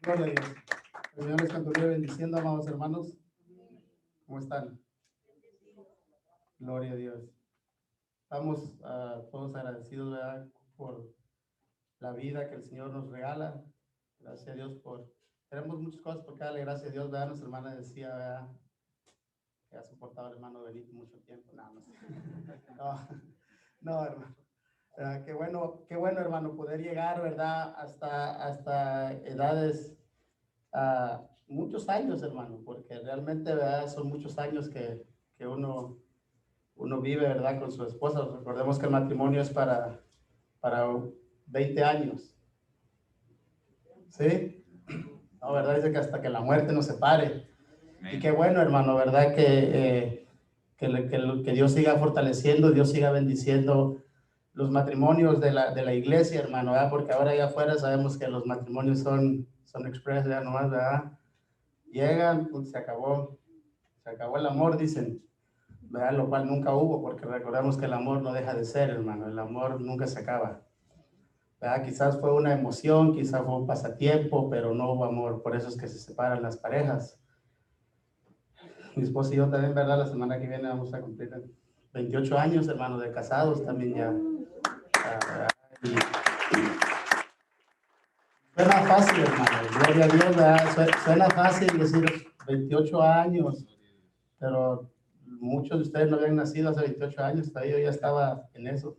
Gloria a Dios. El Señor les continúe bendiciendo, amados hermanos. ¿Cómo están? Gloria a Dios. Estamos todos agradecidos, ¿verdad?, por la vida que el Señor nos regala. Gracias a Dios por... Tenemos muchas cosas por darle gracias a Dios, ¿verdad? Nuestra hermana decía, ¿verdad?, que ha soportado al hermano Benito mucho tiempo. No, no sé. No, hermano. Qué bueno, hermano, poder llegar, ¿verdad?, hasta edades, muchos años, hermano, porque realmente, ¿verdad?, son muchos años que uno vive, ¿verdad?, con su esposa. Recordemos que el matrimonio es para 20 años. ¿Sí? No, ¿verdad? Dice que hasta que la muerte nos separe. Y qué bueno, hermano, ¿verdad? Que Dios siga fortaleciendo, Dios siga bendiciendo los matrimonios de la iglesia, hermano, ¿verdad? Porque ahora allá afuera sabemos que los matrimonios son express, ya nomás, ¿verdad? Llegan, pues, se acabó el amor, dicen, ¿verdad? Lo cual nunca hubo, porque recordemos que el amor no deja de ser, hermano, el amor nunca se acaba, ¿verdad? Quizás fue una emoción, quizás fue un pasatiempo, pero no hubo amor, por eso es que se separan las parejas. Mi esposa y yo también, ¿verdad? La semana que viene vamos a cumplir 28 años, hermano, de casados también ya. Y suena fácil, hermano, gloria a Dios, ¿verdad? Suena fácil decir 28 años, pero muchos de ustedes no habían nacido hace 28 años, todavía yo ya estaba en eso.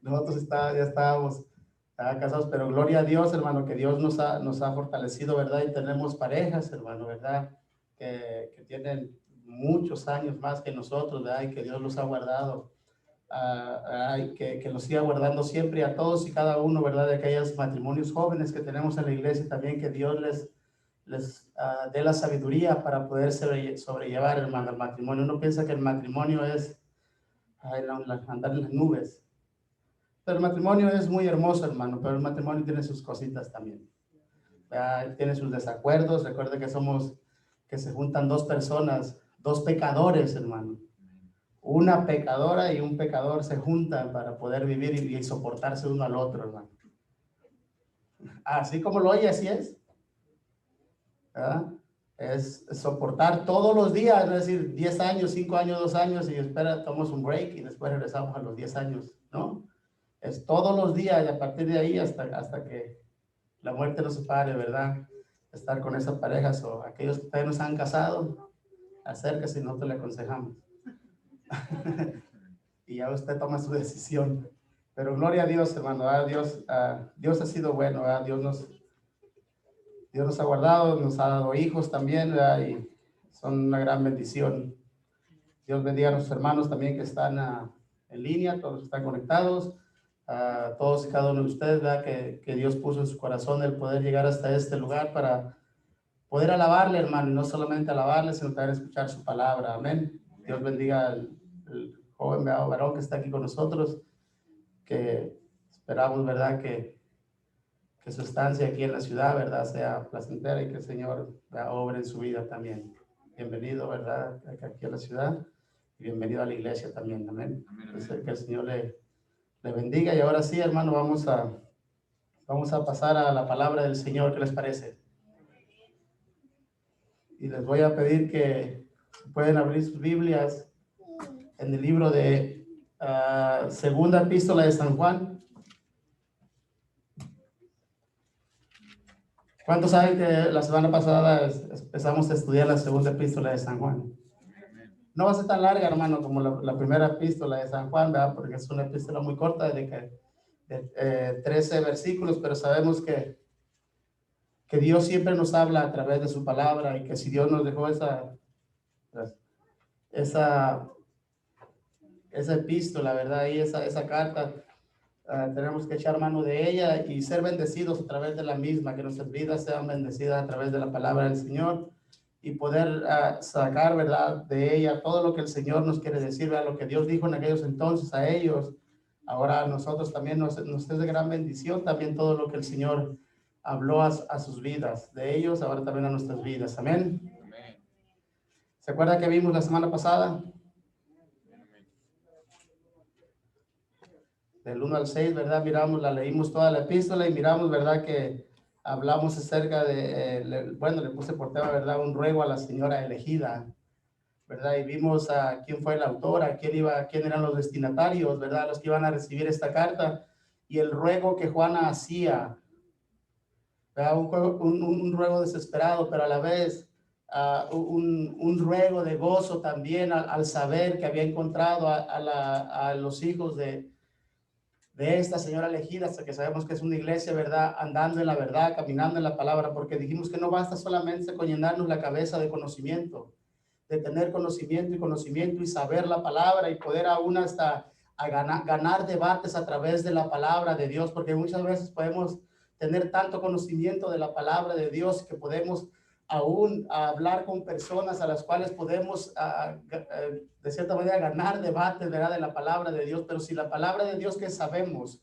Nosotros ya estábamos casados, pero gloria a Dios, hermano, que Dios nos ha fortalecido, ¿verdad? Y tenemos parejas, hermano, ¿verdad?, que tienen muchos años más que nosotros, ¿verdad? Y que Dios los ha guardado, y que los siga guardando siempre, a todos y cada uno, ¿verdad?, de aquellos matrimonios jóvenes que tenemos en la iglesia también, que Dios les dé la sabiduría para poder sobrellevar, hermano, el matrimonio. Uno piensa que el matrimonio es andar en las nubes, pero el matrimonio es muy hermoso, hermano, pero el matrimonio tiene sus cositas también. Tiene sus desacuerdos. Recuerde que se juntan dos personas, dos pecadores, hermano. Una pecadora y un pecador se juntan para poder vivir y soportarse uno al otro, hermano. Así como lo oye, así es, ¿verdad? Es soportar todos los días, es decir, 10 años, 5 años, 2 años, y espera, tomamos un break y después regresamos a los 10 años, ¿no? Es todos los días, y a partir de ahí hasta que la muerte nos separe, ¿verdad? Estar con esa pareja. O aquellos que todavía no se han casado, acérquese y nosotros le aconsejamos. Y ya usted toma su decisión. Pero gloria a Dios, hermano, Dios ha sido bueno, Dios nos ha guardado, nos ha dado hijos también, ¿verdad? Y son una gran bendición. Dios bendiga a nuestros hermanos también que están en línea, todos los que están conectados, a todos y cada uno de ustedes, ¿verdad?, que Dios puso en su corazón el poder llegar hasta este lugar para poder alabarle, hermano, y no solamente alabarle, sino también escuchar su palabra. Amén. Dios bendiga al joven varón que está aquí con nosotros, que esperamos, ¿verdad?, que su estancia aquí en la ciudad, ¿verdad?, sea placentera y que el Señor obre en su vida también. Bienvenido, ¿verdad?, aquí a la ciudad, y bienvenido a la iglesia también. Amén. Entonces, que el Señor le bendiga. Y ahora sí, hermano, vamos a pasar a la palabra del Señor. ¿Qué les parece? Y les voy a pedir que pueden abrir sus Biblias en el libro de Segunda Epístola de San Juan. ¿Cuántos saben que la semana pasada empezamos a estudiar la Segunda Epístola de San Juan? No va a ser tan larga, hermano, como la primera epístola de San Juan, ¿verdad?, porque es una epístola muy corta de 13 versículos, pero sabemos que Dios siempre nos habla a través de su palabra, y que si Dios nos dejó esa epístola, ¿verdad?, y esa carta, tenemos que echar mano de ella y ser bendecidos a través de la misma, que nuestras vidas sean bendecidas a través de la palabra del Señor, y poder sacar, ¿verdad?, de ella todo lo que el Señor nos quiere decir, ¿verdad?, lo que Dios dijo en aquellos entonces a ellos. Ahora a nosotros también nos es de gran bendición también todo lo que el Señor habló a sus vidas, de ellos ahora también a nuestras vidas. Amén. ¿Se acuerda que vimos la semana pasada? Del 1 al 6, ¿verdad? Leímos toda la epístola y miramos, ¿verdad?, que hablamos acerca de, bueno, le puse por tema, ¿verdad? Un ruego a la señora elegida, ¿verdad? Y vimos a quién fue el autor, quién eran los destinatarios, ¿verdad? Los que iban a recibir esta carta y el ruego que Juana hacía, ¿verdad? Un ruego desesperado, pero a la vez un ruego de gozo también al saber que había encontrado a los hijos de esta señora elegida, hasta que sabemos que es una iglesia, ¿verdad? Andando en la verdad, caminando en la palabra, porque dijimos que no basta solamente con llenarnos la cabeza de conocimiento, de tener conocimiento y saber la palabra y poder aún hasta ganar debates a través de la palabra de Dios, porque muchas veces podemos tener tanto conocimiento de la palabra de Dios que podemos aún hablar con personas a las cuales podemos de cierta manera ganar debates, ¿verdad? De la palabra de Dios, pero si la palabra de Dios que sabemos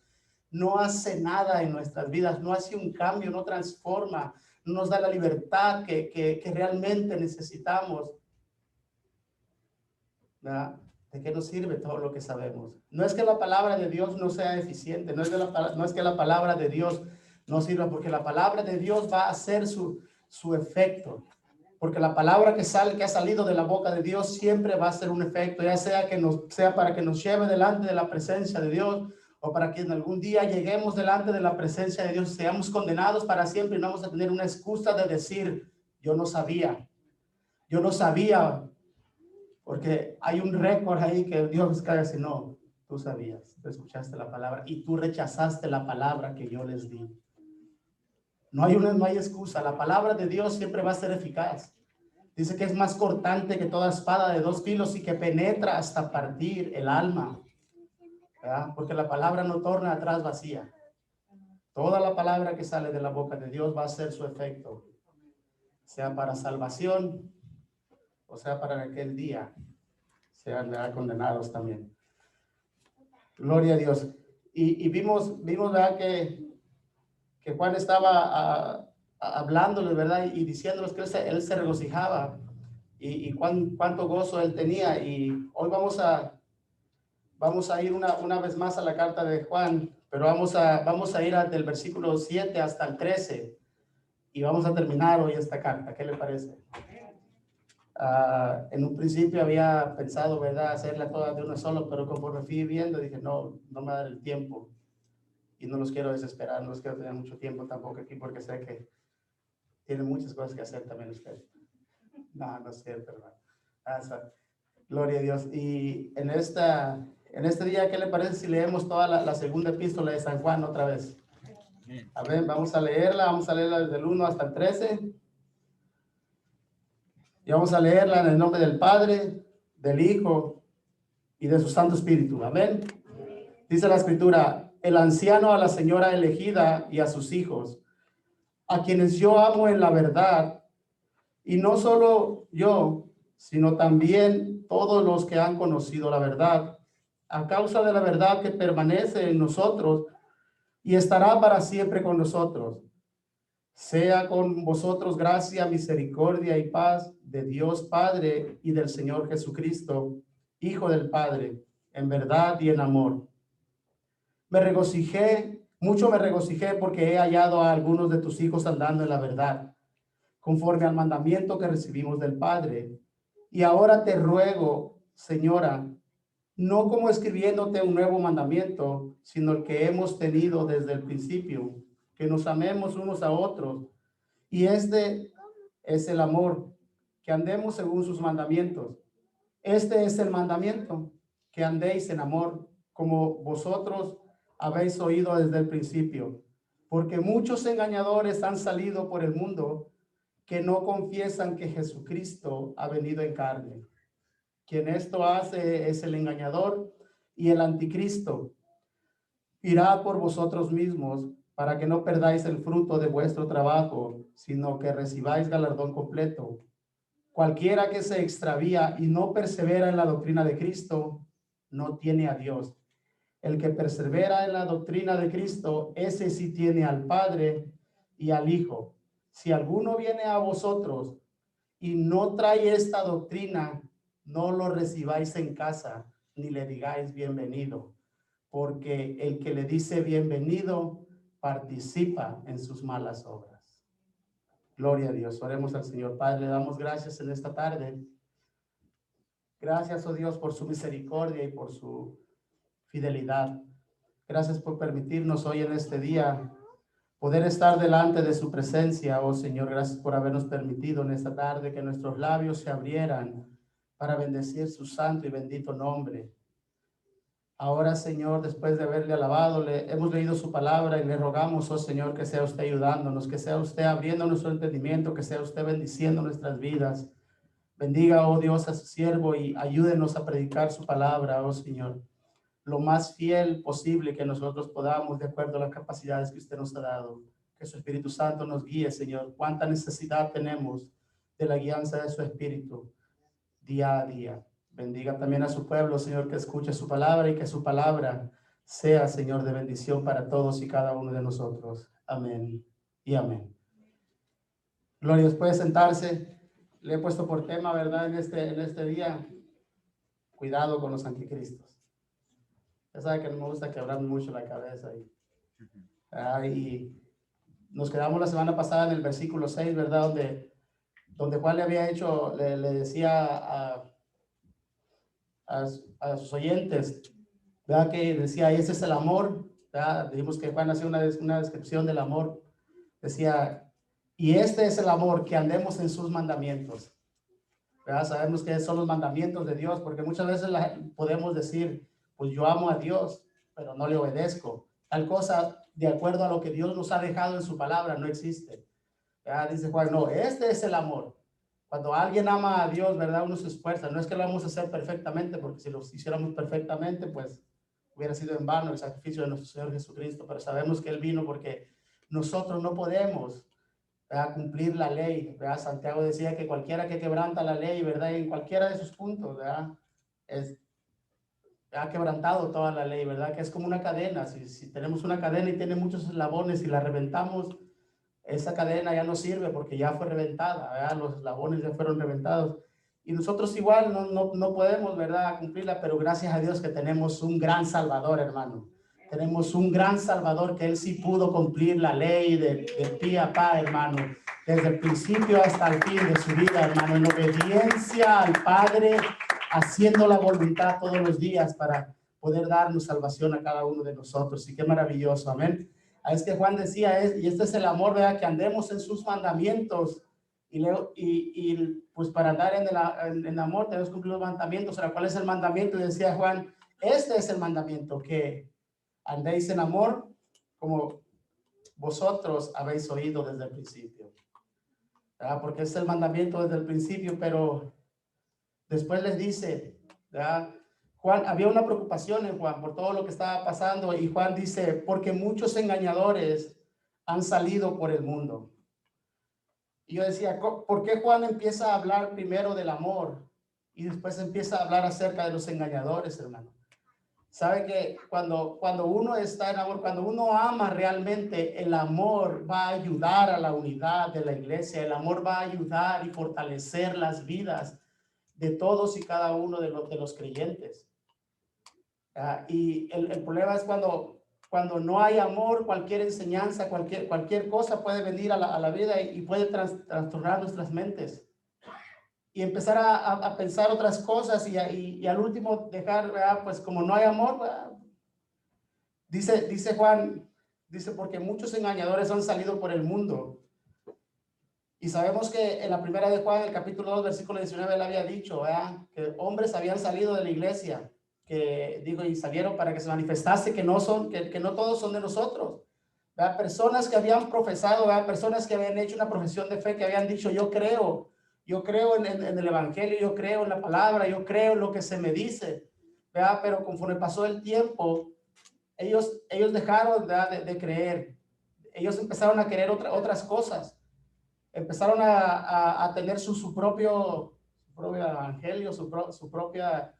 no hace nada en nuestras vidas, no hace un cambio, no transforma, no nos da la libertad que realmente necesitamos, ¿verdad? ¿De qué nos sirve todo lo que sabemos? No es que la palabra de Dios no sea eficiente, no es que la palabra de Dios no sirva, porque la palabra de Dios va a hacer su efecto. Porque la palabra que ha salido de la boca de Dios siempre va a ser un efecto, ya sea para que nos lleve delante de la presencia de Dios o para que en algún día lleguemos delante de la presencia de Dios, seamos condenados para siempre y no vamos a tener una excusa de decir, yo no sabía, porque hay un récord ahí que Dios cae así, no, tú sabías, tú escuchaste la palabra y tú rechazaste la palabra que yo les di. No hay excusa, la palabra de Dios siempre va a ser eficaz. Dice que es más cortante que toda espada de 2 filos y que penetra hasta partir el alma, ¿verdad? Porque la palabra no torna atrás vacía. Toda la palabra que sale de la boca de Dios va a hacer su efecto, sea para salvación o sea para aquel día sean condenados también. Gloria a Dios. Y vimos ¿verdad? Que Juan estaba hablándoles, ¿verdad? Y diciéndoles que él se regocijaba y cuánto gozo él tenía. Y hoy vamos a ir una vez más a la carta de Juan, pero vamos a ir del versículo 7 hasta el 13 y vamos a terminar hoy esta carta. ¿Qué le parece? En un principio había pensado, ¿verdad?, hacerla toda de una sola, pero conforme fui viendo dije, no me va a dar el tiempo y no los quiero desesperar, no los quiero tener mucho tiempo tampoco aquí porque sé que tienen muchas cosas que hacer también ustedes. No es cierto, hermano. Gloria a Dios. Y en este día, ¿qué le parece si leemos toda la segunda epístola de San Juan otra vez? A ver, vamos a leerla desde el 1 hasta el 13. Y vamos a leerla en el nombre del Padre, del Hijo y de su Santo Espíritu. Amén. Dice la Escritura, el anciano a la señora elegida y a sus hijos, a quienes yo amo en la verdad, y no solo yo, sino también todos los que han conocido la verdad, a causa de la verdad que permanece en nosotros y estará para siempre con nosotros. Sea con vosotros gracia, misericordia y paz de Dios Padre y del Señor Jesucristo, Hijo del Padre, en verdad y en amor. Mucho me regocijé porque he hallado a algunos de tus hijos andando en la verdad, conforme al mandamiento que recibimos del Padre. Y ahora te ruego, Señora, no como escribiéndote un nuevo mandamiento, sino el que hemos tenido desde el principio, que nos amemos unos a otros. Y este es el amor, que andemos según sus mandamientos. Este es el mandamiento, que andéis en amor, como vosotros habéis oído desde el principio. Porque muchos engañadores han salido por el mundo que no confiesan que Jesucristo ha venido en carne. Quien esto hace es el engañador y el anticristo. Irá por vosotros mismos para que no perdáis el fruto de vuestro trabajo, sino que recibáis galardón completo. Cualquiera que se extravía y no persevera en la doctrina de Cristo, no tiene a Dios. El que persevera en la doctrina de Cristo, ese sí tiene al Padre y al Hijo. Si alguno viene a vosotros y no trae esta doctrina, no lo recibáis en casa, ni le digáis bienvenido, porque el que le dice bienvenido participa en sus malas obras. Gloria a Dios. Oremos al Señor. Padre, le damos gracias en esta tarde. Gracias, oh Dios, por su misericordia y por su fidelidad. Gracias por permitirnos hoy en este día poder estar delante de su presencia, oh Señor. Gracias por habernos permitido en esta tarde que nuestros labios se abrieran para bendecir su santo y bendito nombre. Ahora, Señor, después de haberle alabado, hemos leído su palabra y le rogamos, oh Señor, que sea usted ayudándonos, que sea usted abriendo nuestro entendimiento, que sea usted bendiciendo nuestras vidas. Bendiga, oh Dios, a su siervo y ayúdenos a predicar su palabra, oh Señor, lo más fiel posible que nosotros podamos, de acuerdo a las capacidades que usted nos ha dado. Que su Espíritu Santo nos guíe, Señor. Cuánta necesidad tenemos de la guianza de su Espíritu día a día. Bendiga también a su pueblo, Señor, que escuche su palabra y que su palabra sea, Señor, de bendición para todos y cada uno de nosotros. Amén y amén. Gloria, puede sentarse. Le he puesto por tema, ¿verdad? En este día, cuidado con los anticristos. Ya sabe que no me gusta quebrar mucho la cabeza. Y nos quedamos la semana pasada en el versículo 6, ¿verdad? Donde Juan le había hecho, le decía a sus oyentes, ¿verdad? Que decía, ese es el amor, ¿verdad? Dijimos que Juan hacía una descripción del amor. Decía, y este es el amor, que andemos en sus mandamientos. ¿Verdad? Sabemos que son los mandamientos de Dios, porque muchas veces podemos decir, pues yo amo a Dios, pero no le obedezco. Tal cosa, de acuerdo a lo que Dios nos ha dejado en su palabra, no existe. ¿Verdad? Dice Juan, no, este es el amor. Cuando alguien ama a Dios, ¿verdad? Uno se esfuerza. No es que lo vamos a hacer perfectamente, porque si lo hiciéramos perfectamente, pues hubiera sido en vano el sacrificio de nuestro Señor Jesucristo. Pero sabemos que Él vino porque nosotros no podemos, ¿verdad?, cumplir la ley, ¿verdad? Santiago decía que cualquiera que quebranta la ley, ¿verdad?, en cualquiera de sus puntos, ¿verdad?, ha quebrantado toda la ley, ¿verdad? Que es como una cadena. Si tenemos una cadena y tiene muchos eslabones y la reventamos, esa cadena ya no sirve porque ya fue reventada, ¿verdad? Los eslabones ya fueron reventados. Y nosotros igual no podemos, ¿verdad?, cumplirla, pero gracias a Dios que tenemos un gran Salvador, hermano. Tenemos un gran Salvador que Él sí pudo cumplir la ley de pie a pa, hermano. Desde el principio hasta el fin de su vida, hermano, en obediencia al Padre, haciendo la voluntad todos los días para poder darnos salvación a cada uno de nosotros. Y qué maravilloso, amén. Es que Juan decía, y este es el amor, ¿verdad?, que andemos en sus mandamientos. Y pues para andar en amor tenemos que cumplir los mandamientos. Ahora, ¿cuál es el mandamiento? Y decía Juan, este es el mandamiento, que andéis en amor como vosotros habéis oído desde el principio. ¿Verdad? Porque es el mandamiento desde el principio, pero después les dice, ¿verdad? Juan, había una preocupación en Juan por todo lo que estaba pasando, y Juan dice, porque muchos engañadores han salido por el mundo. Y yo decía, ¿por qué Juan empieza a hablar primero del amor y después empieza a hablar acerca de los engañadores, hermano? Sabe que cuando uno está en amor, cuando uno ama realmente, el amor va a ayudar a la unidad de la iglesia, el amor va a ayudar y fortalecer las vidas de todos y cada uno de los creyentes. Y el problema es cuando no hay amor, cualquier enseñanza, cualquier cosa puede venir a la vida y puede trastornar nuestras mentes y empezar a pensar otras cosas y al último dejar, ¿verdad? Pues como no hay amor, ¿verdad? Dice Juan, dice, porque muchos engañadores han salido por el mundo. Y sabemos que en la primera de Juan, el capítulo 2, versículo 19, él había dicho, ¿verdad?, que hombres habían salido de la iglesia, que digo, y salieron para que se manifestase que no todos son de nosotros, ¿verdad? Personas que habían profesado, ¿verdad?, personas que habían hecho una profesión de fe, que habían dicho, yo creo en el evangelio, yo creo en la palabra, yo creo en lo que se me dice, ¿verdad? Pero conforme pasó el tiempo, ellos dejaron, ¿verdad?, de creer. Ellos empezaron a querer otras cosas. Empezaron a tener su propio evangelio, su propia,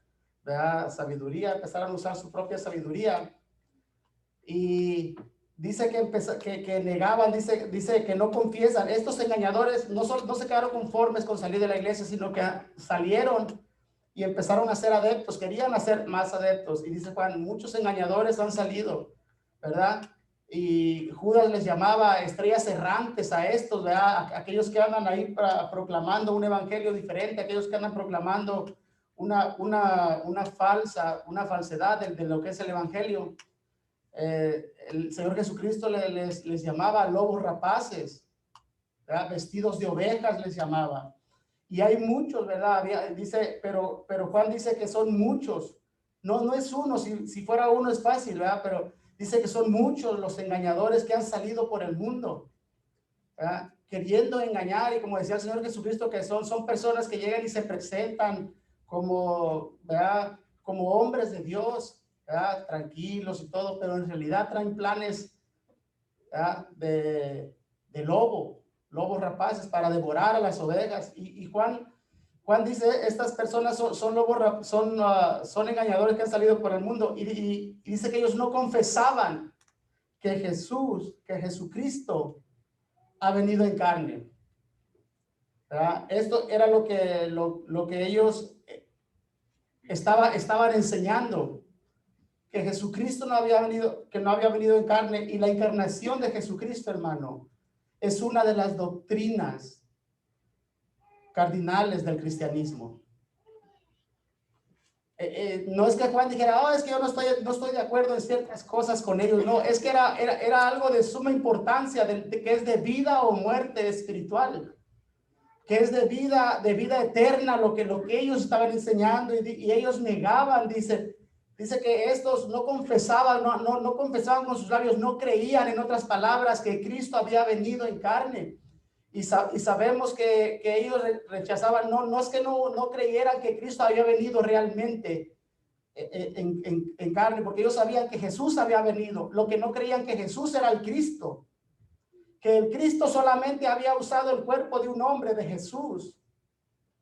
¿verdad?, sabiduría. Empezaron a usar su propia sabiduría. Y dice que negaban, dice que no confiesan. Estos engañadores no se quedaron conformes con salir de la iglesia, sino que salieron y empezaron a ser adeptos, querían hacer más adeptos. Y dice Juan, muchos engañadores han salido, ¿verdad? Y Judas les llamaba estrellas errantes a estos, ¿verdad? Aquellos que andan ahí proclamando un evangelio diferente, aquellos que andan proclamando una falsedad de lo que es el evangelio. El Señor Jesucristo les llamaba lobos rapaces, ¿verdad? Vestidos de ovejas les llamaba. Y hay muchos, ¿verdad? Dice, pero Juan dice que son muchos. No es uno, si fuera uno es fácil, ¿verdad? Pero dice que son muchos los engañadores que han salido por el mundo, ¿verdad? Queriendo engañar, y como decía el Señor Jesucristo, que son personas que llegan y se presentan como, ¿verdad? Como hombres de Dios, ¿verdad? Tranquilos y todo, pero en realidad traen planes, ¿verdad? De lobos rapaces para devorar a las ovejas. Y Juan dice, estas personas son engañadores que han salido por el mundo, y dice que ellos no confesaban que Jesucristo ha venido en carne, ¿verdad? Esto era lo que ellos estaban enseñando, que Jesucristo no había venido en carne. Y la encarnación de Jesucristo, hermano, es una de las doctrinas cardinales del cristianismo. No es que Juan dijera, es que yo no estoy de acuerdo en ciertas cosas con ellos. No, es que era algo de suma importancia, que es de vida o muerte espiritual, que es de vida eterna, lo que ellos estaban enseñando, y ellos negaban. Dice que estos no confesaban con sus labios, no creían, en otras palabras, que Cristo había venido en carne. Y sabemos que ellos rechazaban, no es que no creyeran que Cristo había venido realmente en carne, porque ellos sabían que Jesús había venido. Lo que no creían que Jesús era el Cristo, que el Cristo solamente había usado el cuerpo de un hombre, de Jesús,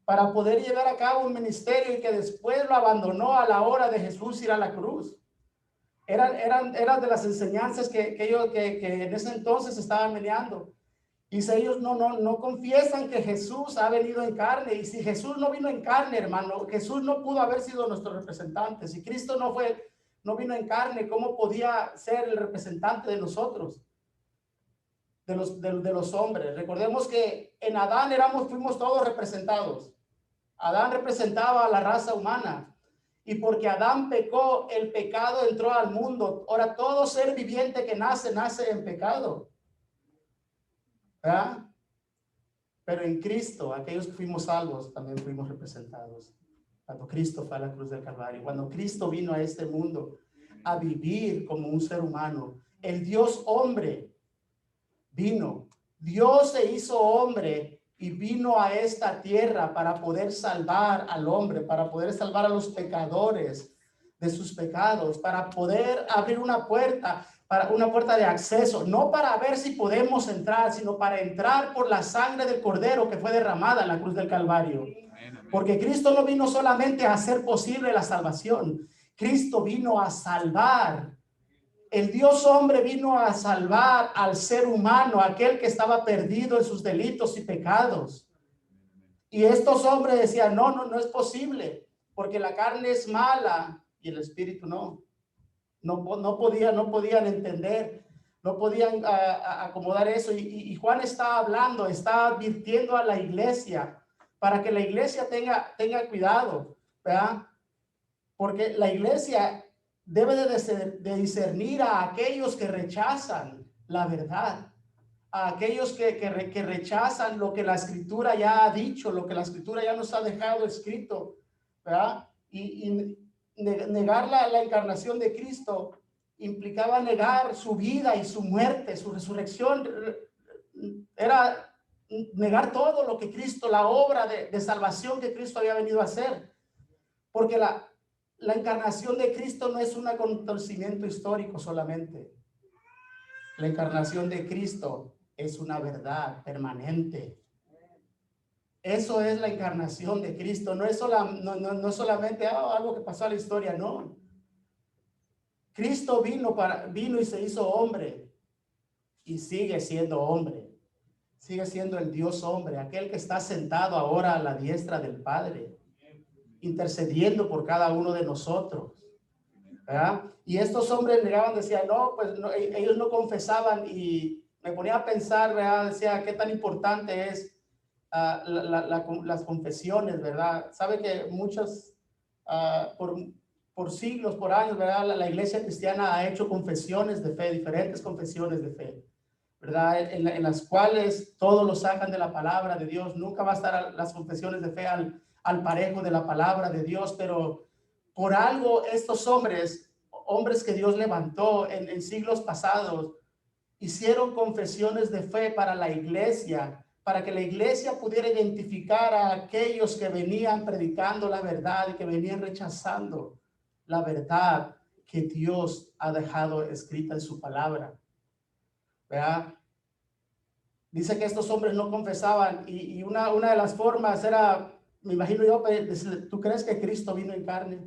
para poder llevar a cabo un ministerio, y que después lo abandonó a la hora de Jesús ir a la cruz. Eran de las enseñanzas que en ese entonces estaban meneando. Y si ellos no confiesan que Jesús ha venido en carne, y si Jesús no vino en carne, hermano, Jesús no pudo haber sido nuestro representante. Si Cristo no vino en carne, ¿cómo podía ser el representante de nosotros, de los hombres? Recordemos que en Adán fuimos todos representados. Adán representaba a la raza humana, y porque Adán pecó, el pecado entró al mundo. Ahora todo ser viviente que nace en pecado, ¿verdad? Pero en Cristo, aquellos que fuimos salvos, también fuimos representados. Cuando Cristo fue a la cruz del Calvario, cuando Cristo vino a este mundo a vivir como un ser humano, el Dios hombre vino. Dios se hizo hombre y vino a esta tierra para poder salvar al hombre, para poder salvar a los pecadores de sus pecados, para poder abrir una puerta de acceso, no para ver si podemos entrar, sino para entrar por la sangre del Cordero que fue derramada en la cruz del Calvario. Porque Cristo no vino solamente a hacer posible la salvación, Cristo vino a salvar. El Dios hombre vino a salvar al ser humano, aquel que estaba perdido en sus delitos y pecados. Y estos hombres decían, no es posible, porque la carne es mala y el espíritu no. No podían entender, no podían acomodar eso. Y Juan está hablando, está advirtiendo a la iglesia para que la iglesia tenga cuidado, ¿verdad? Porque la iglesia debe de discernir a aquellos que rechazan la verdad, a aquellos que rechazan lo que la Escritura ya ha dicho, lo que la Escritura ya nos ha dejado escrito, ¿verdad? Y negar la encarnación de Cristo implicaba negar su vida y su muerte, su resurrección. Era negar todo lo que Cristo, la obra de salvación que Cristo había venido a hacer. Porque la encarnación de Cristo no es un acontecimiento histórico solamente. La encarnación de Cristo es una verdad permanente. Eso es la encarnación de Cristo. No es solamente algo que pasó a la historia, no. Cristo vino y se hizo hombre, y sigue siendo hombre. Sigue siendo el Dios hombre, aquel que está sentado ahora a la diestra del Padre, intercediendo por cada uno de nosotros. ¿verdad? Y estos hombres negaban, decían, no, pues no, ellos no confesaban, y me ponía a pensar, ¿verdad? Decía, qué tan importante es las confesiones, ¿verdad? Sabe que muchos, por siglos, por años, ¿verdad? La iglesia cristiana ha hecho confesiones de fe, diferentes confesiones de fe, ¿verdad? En las cuales todos lo sacan de la palabra de Dios. Nunca va a estar las confesiones de fe al parejo de la palabra de Dios, pero por algo estos hombres que Dios levantó en siglos pasados, hicieron confesiones de fe para la iglesia, para que la iglesia pudiera identificar a aquellos que venían predicando la verdad y que venían rechazando la verdad que Dios ha dejado escrita en su palabra. ¿Verdad? Dice que estos hombres no confesaban, y una de las formas era, me imagino yo, decirle, ¿tú crees que Cristo vino en carne?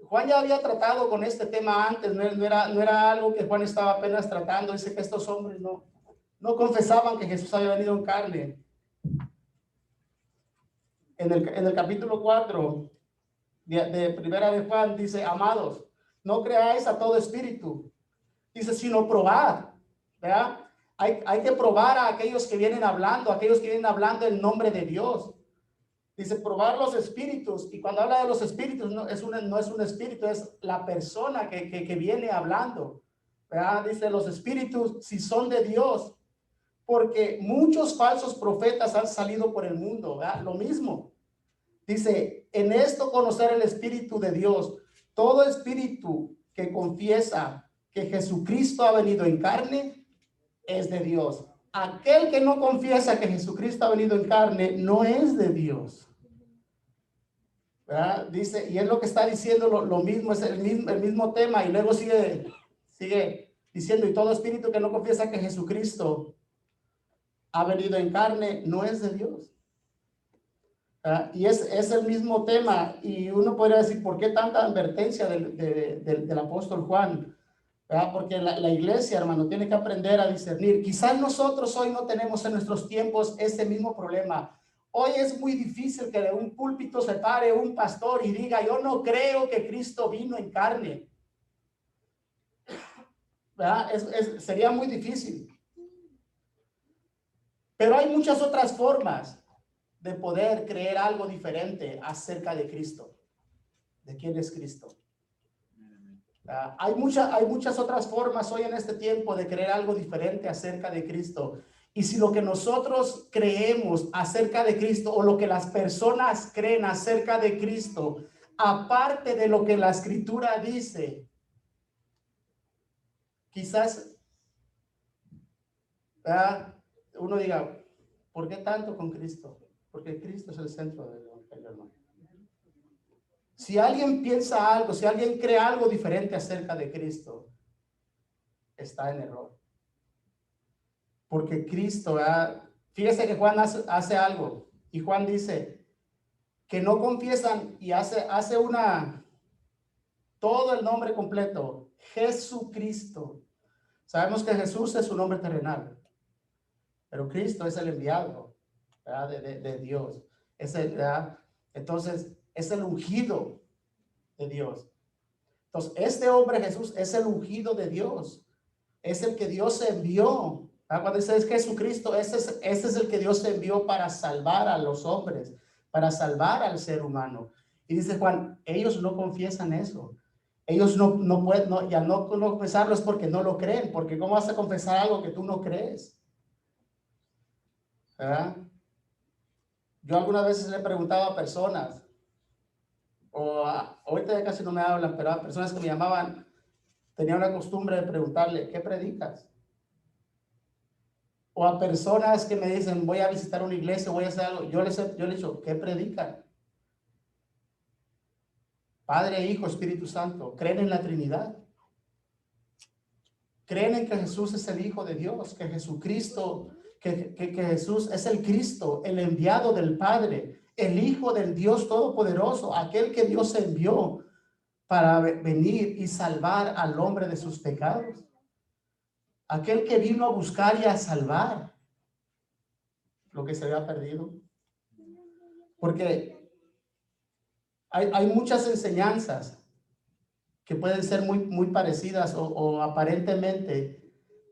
Juan ya había tratado con este tema antes, no era algo que Juan estaba apenas tratando. Dice que estos hombres no confesaban que Jesús había venido en carne. En el capítulo 4 de Primera de Juan dice, amados, no creáis a todo espíritu. Dice, sino probad, ¿verdad? Hay que probar a aquellos que vienen hablando en nombre de Dios. Dice, probar los espíritus. Y cuando habla de los espíritus, no es un espíritu, es la persona que viene hablando, ¿verdad? Dice, los espíritus, si son de Dios, porque muchos falsos profetas han salido por el mundo, ¿verdad? Lo mismo. Dice, en esto conocer el Espíritu de Dios. Todo espíritu que confiesa que Jesucristo ha venido en carne es de Dios. Aquel que no confiesa que Jesucristo ha venido en carne no es de Dios. ¿Verdad? Dice, y es lo que está diciendo lo mismo, es el mismo tema, y luego sigue diciendo, y todo espíritu que no confiesa que Jesucristo ha venido en carne no es de Dios. Y es el mismo tema, y uno podría decir, ¿por qué tanta advertencia del apóstol Juan? ¿Verdad? Porque la iglesia, hermano, tiene que aprender a discernir. Quizás nosotros hoy no tenemos en nuestros tiempos este mismo problema. Hoy es muy difícil que de un púlpito se pare un pastor y diga, yo no creo que Cristo vino en carne. ¿Verdad? Sería muy difícil. Pero hay muchas otras formas de poder creer algo diferente acerca de Cristo, de quién es Cristo. Hay muchas otras formas hoy en este tiempo de creer algo diferente acerca de Cristo. Y si lo que nosotros creemos acerca de Cristo, o lo que las personas creen acerca de Cristo, aparte de lo que la Escritura dice, quizás uno diga, ¿por qué tanto con Cristo? Porque Cristo es el centro del evangelio, hermano. Si alguien piensa algo, si alguien cree algo diferente acerca de Cristo, está en error. Porque Cristo, fíjese que Juan hace algo, y Juan dice que no confiesan, y hace todo el nombre completo, Jesucristo. Sabemos que Jesús es su nombre terrenal, pero Cristo es el enviado, ¿verdad? De Dios. Entonces, es el ungido de Dios. Entonces, este hombre Jesús es el ungido de Dios, es el que Dios envió. Cuando dice es Jesucristo, este es el que Dios envió para salvar a los hombres, para salvar al ser humano. Y dice Juan, ellos no confiesan eso. Ellos no pueden, y al no confesarlo es porque no lo creen, porque ¿cómo vas a confesar algo que tú no crees? ¿Verdad? Yo algunas veces le he preguntado a personas, ahorita ya casi no me hablan, pero a personas que me llamaban, tenía una costumbre de preguntarle, ¿qué predicas? O a personas que me dicen, voy a visitar una iglesia, voy a hacer algo, yo les he dicho, ¿qué predican? Padre, Hijo, Espíritu Santo, ¿creen en la Trinidad? ¿Creen en que Jesús es el Hijo de Dios? Que Jesucristo, que Jesús es el Cristo, el enviado del Padre, el Hijo del Dios Todopoderoso, aquel que Dios envió para venir y salvar al hombre de sus pecados. Aquel que vino a buscar y a salvar lo que se había perdido. Porque hay muchas enseñanzas que pueden ser muy parecidas o aparentemente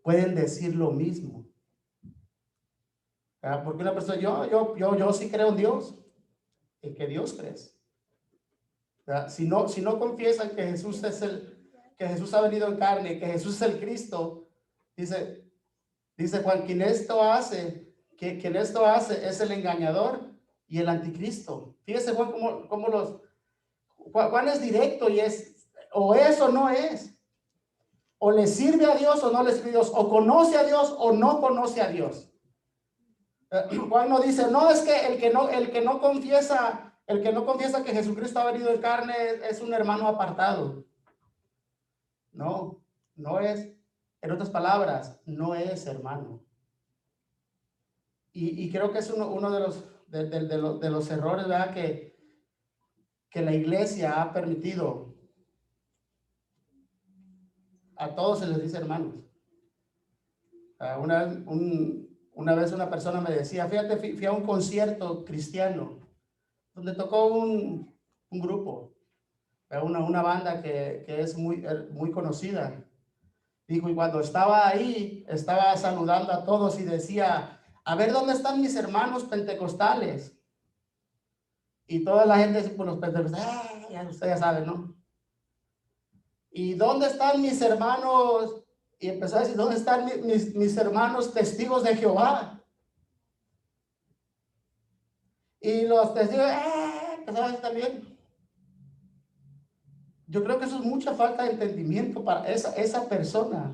pueden decir lo mismo. ¿Verdad? Porque una persona, yo sí creo en Dios. ¿En qué Dios crees? ¿Verdad? Si no confiesan que Jesús que Jesús ha venido en carne, que Jesús es el Cristo, dice Juan, quien esto hace es el engañador y el anticristo. Fíjese Juan Juan es directo y o no es. O le sirve a Dios o no le sirve a Dios, o conoce a Dios o no conoce a Dios. Juan no dice, no, es que el que no confiesa que Jesucristo ha venido en carne es un hermano apartado. No es. En otras palabras, no es hermano. Y creo que es uno de los errores, ¿verdad? Que la iglesia ha permitido. A todos se les dice hermanos. Una vez una persona me decía, fíjate, fui a un concierto cristiano donde tocó un grupo, una banda que es muy conocida. Dijo, y cuando estaba ahí, estaba saludando a todos y decía, a ver, ¿dónde están mis hermanos pentecostales? Y toda la gente, pues los pentecostales, usted ya sabe, ¿no? ¿Y dónde están mis hermanos? Y empezó a decir, ¿dónde están mis hermanos testigos de Jehová? Y los testigos, empezó a decir también. Yo creo que eso es mucha falta de entendimiento para esa persona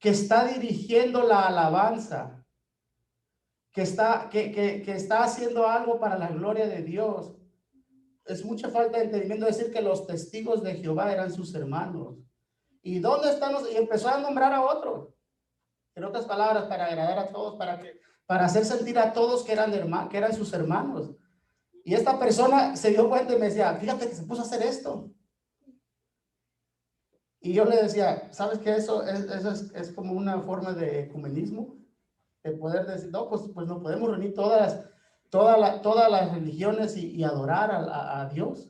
que está dirigiendo la alabanza, que está haciendo algo para la gloria de Dios. Es mucha falta de entendimiento decir que los testigos de Jehová eran sus hermanos. ¿Y dónde están y empezó a nombrar a otros? En otras palabras, para agradar a todos, para hacer sentir a todos que eran sus hermanos. Y esta persona se dio cuenta y me decía, fíjate que se puso a hacer esto. Y yo le decía, ¿sabes qué? Eso es como una forma de ecumenismo, de poder decir, no, pues no podemos reunir todas las religiones y adorar a Dios.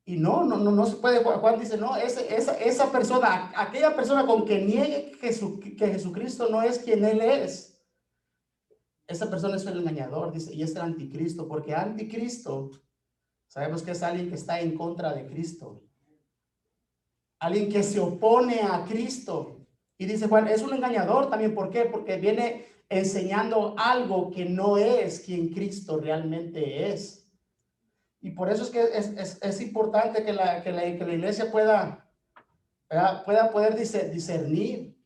Y no se puede. Juan dice, no, esa persona, aquella persona con que niegue que Jesucristo no es quien Él es, esa persona es el engañador, dice, y es el anticristo, porque anticristo, sabemos que es alguien que está en contra de Cristo. Alguien que se opone a Cristo. Y dice Juan, es un engañador también. ¿Por qué? Porque viene enseñando algo que no es quien Cristo realmente es. Y por eso es que es importante que la iglesia pueda poder discernir.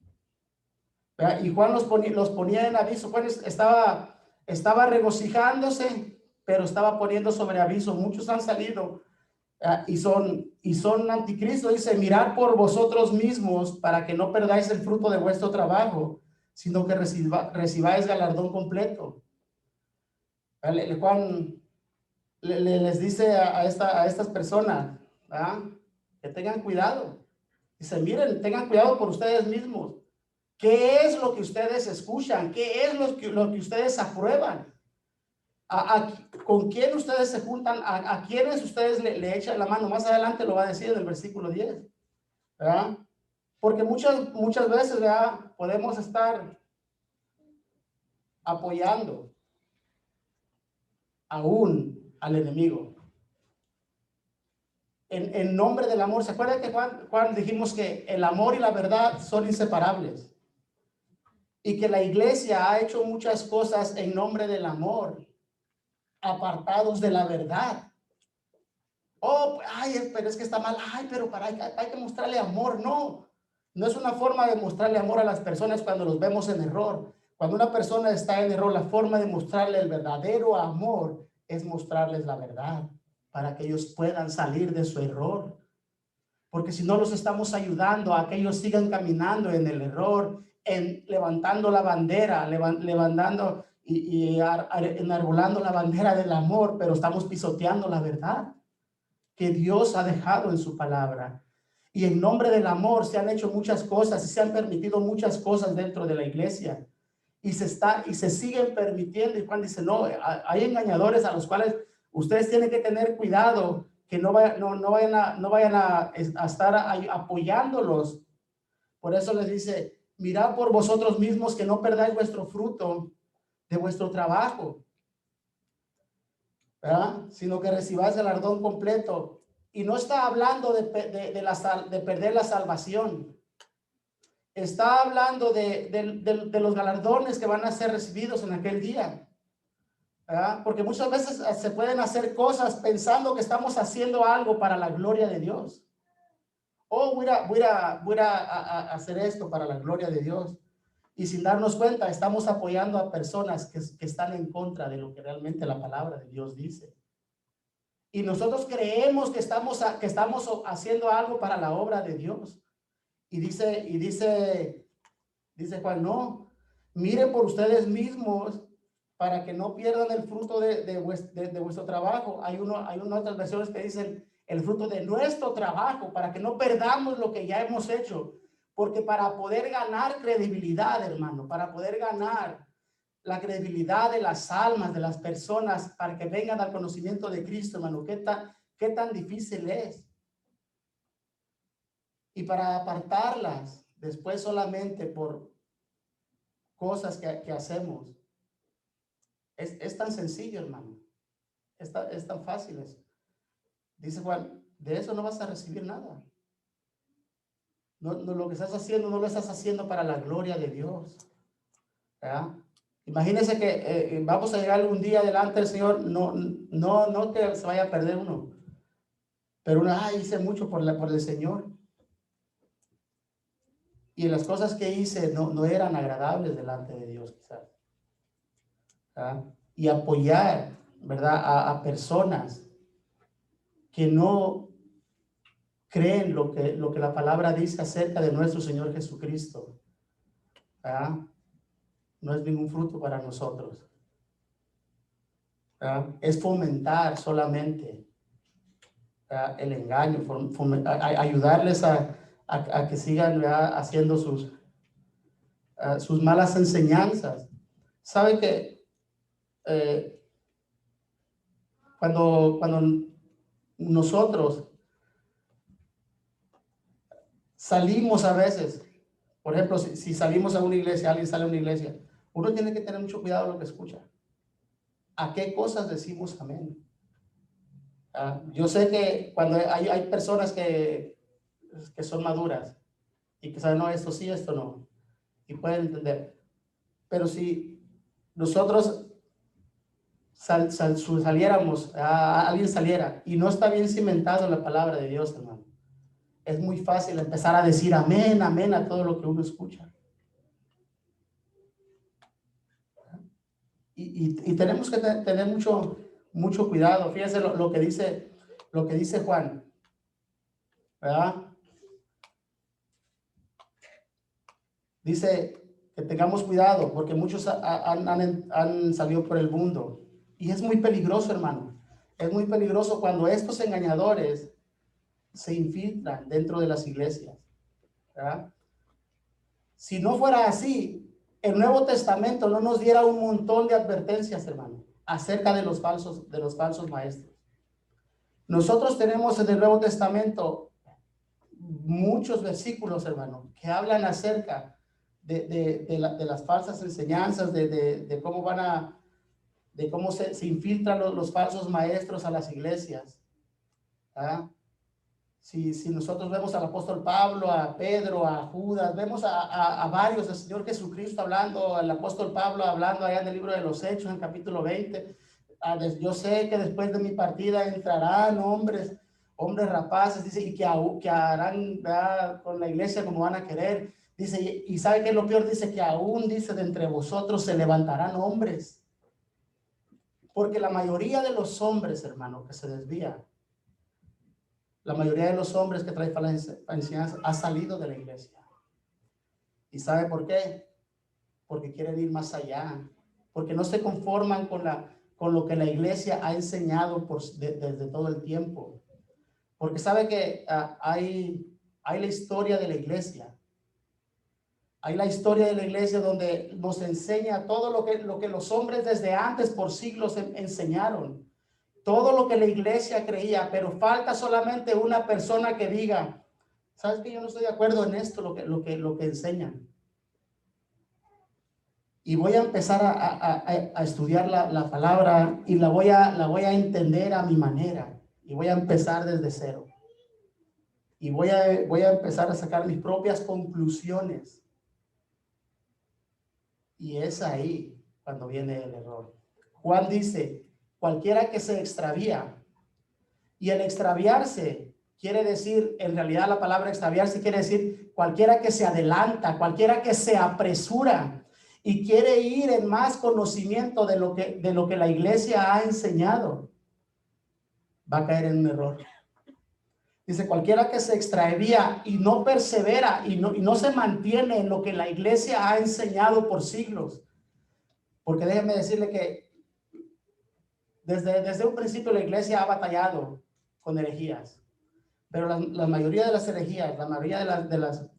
¿Verdad? Y Juan los ponía en aviso. Juan estaba regocijándose, pero estaba poniendo sobre aviso. Muchos han salido y son anticristo. Dice, mirad por vosotros mismos para que no perdáis el fruto de vuestro trabajo, sino que recibáis galardón completo. Juan les dice a estas personas, ¿verdad?, que tengan cuidado. Dice, miren, tengan cuidado por ustedes mismos. ¿Qué es lo que ustedes escuchan? ¿Qué es lo que ustedes aprueban? ¿Con quién ustedes se juntan? ¿A quiénes ustedes le echan la mano? Más adelante lo va a decir en el versículo 10, ¿verdad? Porque muchas veces, ¿verdad?, podemos estar apoyando aún al enemigo en nombre del amor. ¿Se acuerdan que Juan dijimos que el amor y la verdad son inseparables? Y que la iglesia ha hecho muchas cosas en nombre del amor, apartados de la verdad. Oh, pero es que está mal. Pero hay que mostrarle amor. No es una forma de mostrarle amor a las personas cuando los vemos en error. Cuando una persona está en error, la forma de mostrarle el verdadero amor es mostrarles la verdad para que ellos puedan salir de su error. Porque si no los estamos ayudando a que ellos sigan caminando en el error, levantando la bandera, levantando y enarbolando la bandera del amor, pero estamos pisoteando la verdad que Dios ha dejado en su palabra. Y en nombre del amor se han hecho muchas cosas y se han permitido muchas cosas dentro de la iglesia. Y se siguen permitiendo. Y Juan dice, no, hay engañadores a los cuales ustedes tienen que tener cuidado, que no vayan a estar apoyándolos. Por eso les dice, mirad por vosotros mismos que no perdáis vuestro fruto de vuestro trabajo, ¿verdad? Sino que recibáis el galardón completo. Y no está hablando de perder la salvación. Está hablando de los galardones que van a ser recibidos en aquel día, ¿verdad? Porque muchas veces se pueden hacer cosas pensando que estamos haciendo algo para la gloria de Dios. Oh, voy a hacer esto para la gloria de Dios. Y sin darnos cuenta, estamos apoyando a personas que están en contra de lo que realmente la palabra de Dios dice. Y nosotros creemos que estamos haciendo algo para la obra de Dios. Y dice Juan, no, miren por ustedes mismos para que no pierdan el fruto de vuestro trabajo. Hay unas otras versiones que dicen el fruto de nuestro trabajo, para que no perdamos lo que ya hemos hecho. Porque para poder ganar credibilidad, hermano, para poder ganar la credibilidad de las almas, de las personas, para que vengan al conocimiento de Cristo, hermano, qué tan difícil es. Y para apartarlas después solamente por cosas que hacemos, es tan sencillo, hermano. Es tan fácil eso. Dice Juan, de eso no vas a recibir nada. No, lo que estás haciendo, no lo estás haciendo para la gloria de Dios. ¿Verdad? Imagínense que vamos a llegar un día delante del Señor, no que se vaya a perder uno, pero hice mucho por el Señor. Y las cosas que hice no eran agradables delante de Dios, quizás. ¿Verdad? Y apoyar, ¿verdad? A personas que no creen lo que la palabra dice acerca de nuestro Señor Jesucristo, ¿verdad? No es ningún fruto para nosotros, ¿verdad? Es fomentar solamente, ¿verdad? El engaño, ayudarles a que sigan, ¿verdad? Haciendo sus malas enseñanzas. ¿Sabe que cuando nosotros salimos a veces, por ejemplo, si salimos a una iglesia, alguien sale a una iglesia, uno tiene que tener mucho cuidado lo que escucha. ¿A qué cosas decimos amén? Yo sé que cuando hay personas que son maduras y que saben, no, esto sí, esto no, y pueden entender. Pero si nosotros saliéramos, alguien saliera y no está bien cimentado en la palabra de Dios, hermano, es muy fácil empezar a decir amén, amén a todo lo que uno escucha. Y tenemos que tener mucho cuidado. Fíjense lo que dice Juan, ¿verdad? Dice que tengamos cuidado porque muchos han salido por el mundo. Y es muy peligroso, hermano. Es muy peligroso cuando estos engañadores se infiltran dentro de las iglesias, ¿verdad? Si no fuera así, el Nuevo Testamento no nos diera un montón de advertencias, hermano, acerca de los falsos maestros. Nosotros tenemos en el Nuevo Testamento muchos versículos, hermano, que hablan acerca de las falsas enseñanzas, de cómo se infiltran los falsos maestros a las iglesias. ¿Ah? Si nosotros vemos al apóstol Pablo, a Pedro, a Judas, vemos a varios, al Señor Jesucristo hablando, al apóstol Pablo hablando allá en el libro de los Hechos, en el capítulo 20. Yo sé que después de mi partida entrarán hombres rapaces, dice, y que harán, ¿verdad?, con la iglesia como van a querer. Dice, y ¿sabe qué es lo peor? Dice que aún, dice, de entre vosotros se levantarán hombres. Porque la mayoría de los hombres, hermano, que se desvían, la mayoría de los hombres que traen falsas enseñanzas ha salido de la iglesia. ¿Y sabe por qué? Porque quieren ir más allá. Porque no se conforman con lo que la iglesia ha enseñado desde todo el tiempo. Porque sabe que hay la historia de la iglesia. Hay la historia de la iglesia donde nos enseña todo lo que los hombres desde antes por siglos enseñaron. todo lo que la iglesia creía, pero falta solamente una persona que diga, ¿sabes qué? Yo no estoy de acuerdo en esto, lo que enseñan. Y voy a empezar a estudiar la palabra y la voy a entender a mi manera. Y voy a empezar desde cero. Y voy a empezar a sacar mis propias conclusiones. Y es ahí cuando viene el error. Juan dice, cualquiera que se extravía, y el extraviarse quiere decir, en realidad la palabra extraviarse quiere decir cualquiera que se adelanta, cualquiera que se apresura y quiere ir en más conocimiento de lo que la iglesia ha enseñado, va a caer en un error. Dice, cualquiera que se extravía y no persevera y no se mantiene en lo que la iglesia ha enseñado por siglos. Porque déjenme decirle que desde un principio la iglesia ha batallado con herejías. Pero la mayoría de las herejías, la mayoría de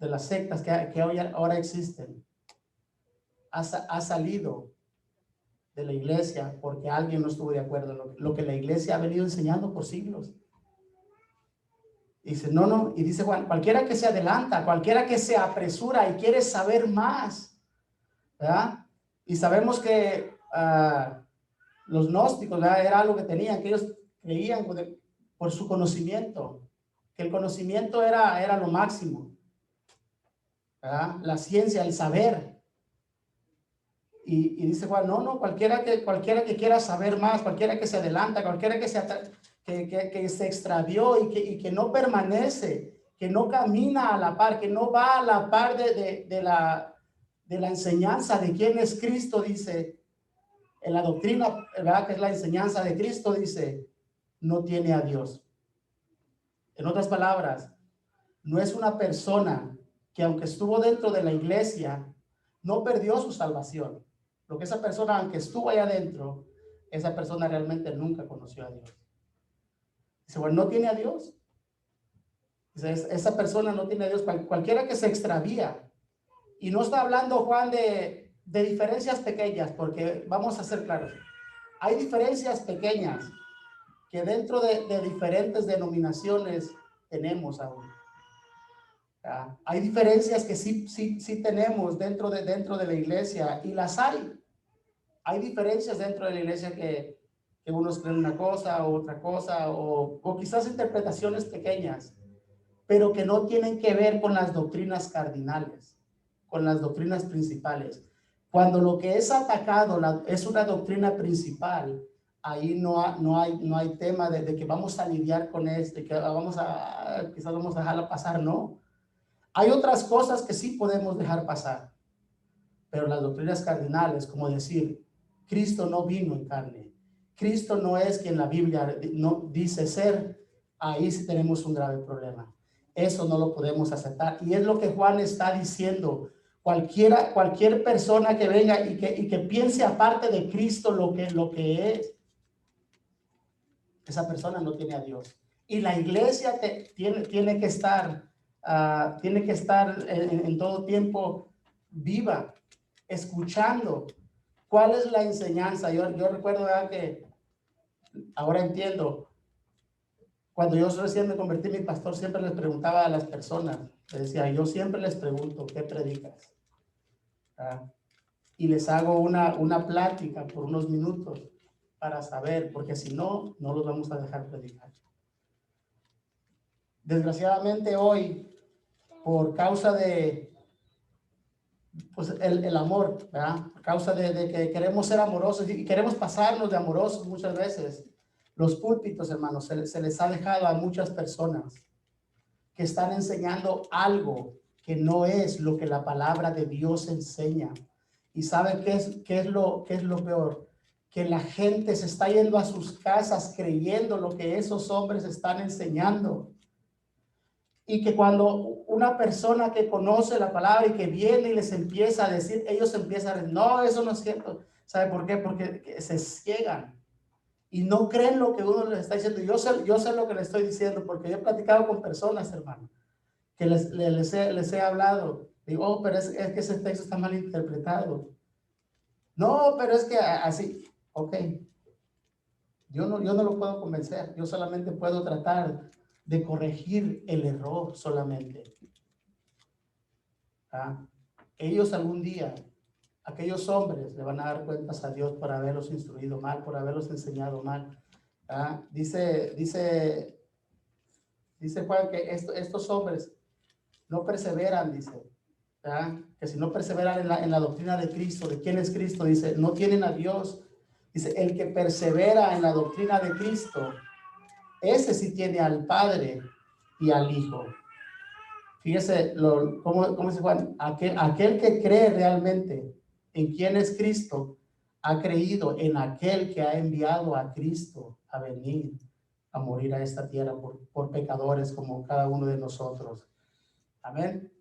las sectas que ahora existen, ha salido de la iglesia porque alguien no estuvo de acuerdo en lo que la iglesia ha venido enseñando por siglos. Y dice, no, y dice Juan, cualquiera que se adelanta, cualquiera que se apresura y quiere saber más, ¿verdad? Y sabemos que los gnósticos, ¿verdad? Era algo que tenían, que ellos creían por su conocimiento, que el conocimiento era lo máximo, ¿verdad? La ciencia, el saber. Y dice Juan, no, cualquiera que quiera saber más, cualquiera que se adelanta, cualquiera que se extravió y que no permanece, que no camina a la par, que no va a la par de la enseñanza de quién es Cristo, dice, en la doctrina, ¿verdad? Que es la enseñanza de Cristo, dice, no tiene a Dios. En otras palabras, no es una persona que aunque estuvo dentro de la iglesia, no perdió su salvación. Lo que esa persona, aunque estuvo allá adentro, esa persona realmente nunca conoció a Dios. Dice, bueno, no tiene a Dios. Dice, esa persona no tiene a Dios. Cualquiera que se extravía. Y no está hablando Juan de diferencias pequeñas, porque vamos a ser claros. Hay diferencias pequeñas que dentro de diferentes denominaciones tenemos aún. Hay diferencias que sí tenemos dentro de la iglesia y las hay. Hay diferencias dentro de la iglesia que unos creen una cosa o otra cosa o quizás interpretaciones pequeñas, pero que no tienen que ver con las doctrinas cardinales, con las doctrinas principales. Cuando lo que es atacado es una doctrina principal, ahí no hay tema de que vamos a lidiar con esto, que quizás vamos a dejarla pasar, no. Hay otras cosas que sí podemos dejar pasar, pero las doctrinas cardinales, como decir, Cristo no vino en carne, Cristo no es quien la Biblia no dice ser, ahí sí tenemos un grave problema. Eso no lo podemos aceptar. Y es lo que Juan está diciendo. Cualquier persona que venga y que piense aparte de Cristo lo que es, esa persona no tiene a Dios. Y la iglesia tiene que estar en todo tiempo viva, escuchando cuál es la enseñanza. Yo recuerdo que ahora entiendo, cuando yo recién me convertí, mi pastor siempre les preguntaba a las personas, le decía, yo siempre les pregunto, ¿qué predicas? Y les hago una plática por unos minutos para saber, porque si no, no los vamos a dejar predicar. Desgraciadamente hoy, por causa de pues el amor, ¿verdad? Por causa de que queremos ser amorosos y queremos pasarnos de amorosos muchas veces, los púlpitos, hermanos, se les ha dejado a muchas personas que están enseñando algo que no es lo que la palabra de Dios enseña. ¿Y saben qué es lo peor? Que la gente se está yendo a sus casas creyendo lo que esos hombres están enseñando. Y que cuando una persona que conoce la palabra y que viene y les empieza a decir, ellos empiezan a decir, no, eso no es cierto. ¿Sabe por qué? Porque se ciegan y no creen lo que uno les está diciendo. Yo sé lo que les estoy diciendo porque yo he platicado con personas, hermano, que les he hablado. Digo, oh, pero es que ese texto está mal interpretado. No, pero es que así, ok. Yo no lo puedo convencer, yo solamente puedo tratar de corregir el error solamente. ¿Ah? Ellos algún día, aquellos hombres le van a dar cuentas a Dios por haberlos instruido mal, por haberlos enseñado mal. ¿Ah? Dice Juan que estos hombres no perseveran, dice, ¿verdad? Que si no perseveran en la doctrina de Cristo, ¿de quién es Cristo? Dice, no tienen a Dios. Dice, el que persevera en la doctrina de Cristo, ese sí tiene al Padre y al Hijo. Fíjese, ¿cómo dice Juan? Aquel que cree realmente en quién es Cristo, ha creído en aquel que ha enviado a Cristo a venir a morir a esta tierra por pecadores como cada uno de nosotros. Amén.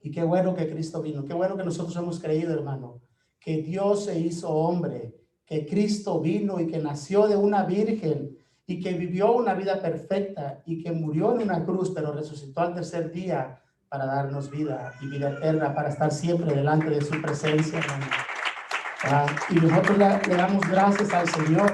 Y qué bueno que Cristo vino, qué bueno que nosotros hemos creído, hermano, que Dios se hizo hombre, que Cristo vino y que nació de una virgen y que vivió una vida perfecta y que murió en una cruz, pero resucitó al tercer día para darnos vida y vida eterna, para estar siempre delante de su presencia, hermano. Y nosotros le damos gracias al Señor.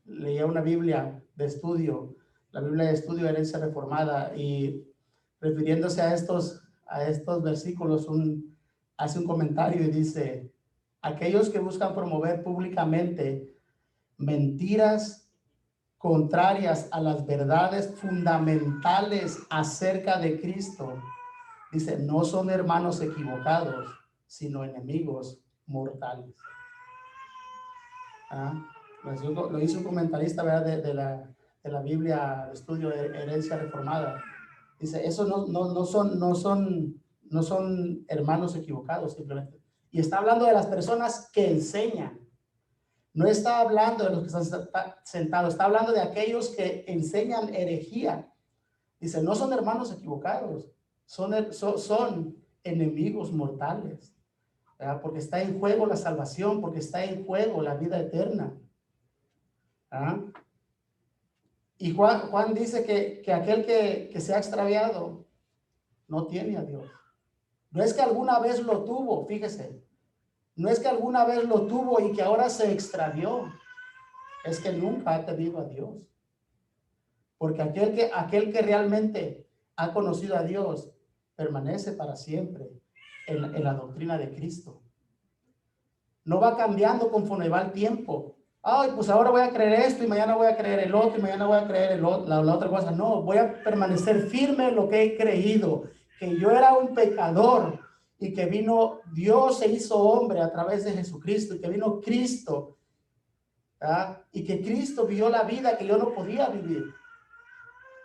Leía una Biblia de estudio, la Biblia de estudio Herencia Reformada, y refiriéndose a estos versículos, hace un comentario y dice: aquellos que buscan promover públicamente mentiras contrarias a las verdades fundamentales acerca de Cristo, dice, no son hermanos equivocados, sino enemigos mortales. Lo hizo un comentarista, ¿verdad? de la Biblia de estudio de Herencia Reformada. Dice, eso no son hermanos equivocados simplemente. Y está hablando de las personas que enseñan. No está hablando de los que están sentados, está hablando de aquellos que enseñan herejía. Dice, no son hermanos equivocados, son enemigos mortales, ¿verdad? Porque está en juego la salvación, porque está en juego la vida eterna. ¿Ah? Y Juan dice que aquel que se ha extraviado no tiene a Dios. No es que alguna vez lo tuvo, fíjese. No es que alguna vez lo tuvo y que ahora se extravió. Es que nunca ha tenido a Dios. Porque aquel que realmente ha conocido a Dios permanece para siempre en la doctrina de Cristo. No va cambiando conforme va el tiempo. Ay, pues ahora voy a creer esto y mañana voy a creer el otro y mañana voy a creer la otra cosa. No, voy a permanecer firme en lo que he creído, que yo era un pecador y que vino, Dios se hizo hombre a través de Jesucristo y que vino Cristo, ¿verdad? Y que Cristo vivió la vida que yo no podía vivir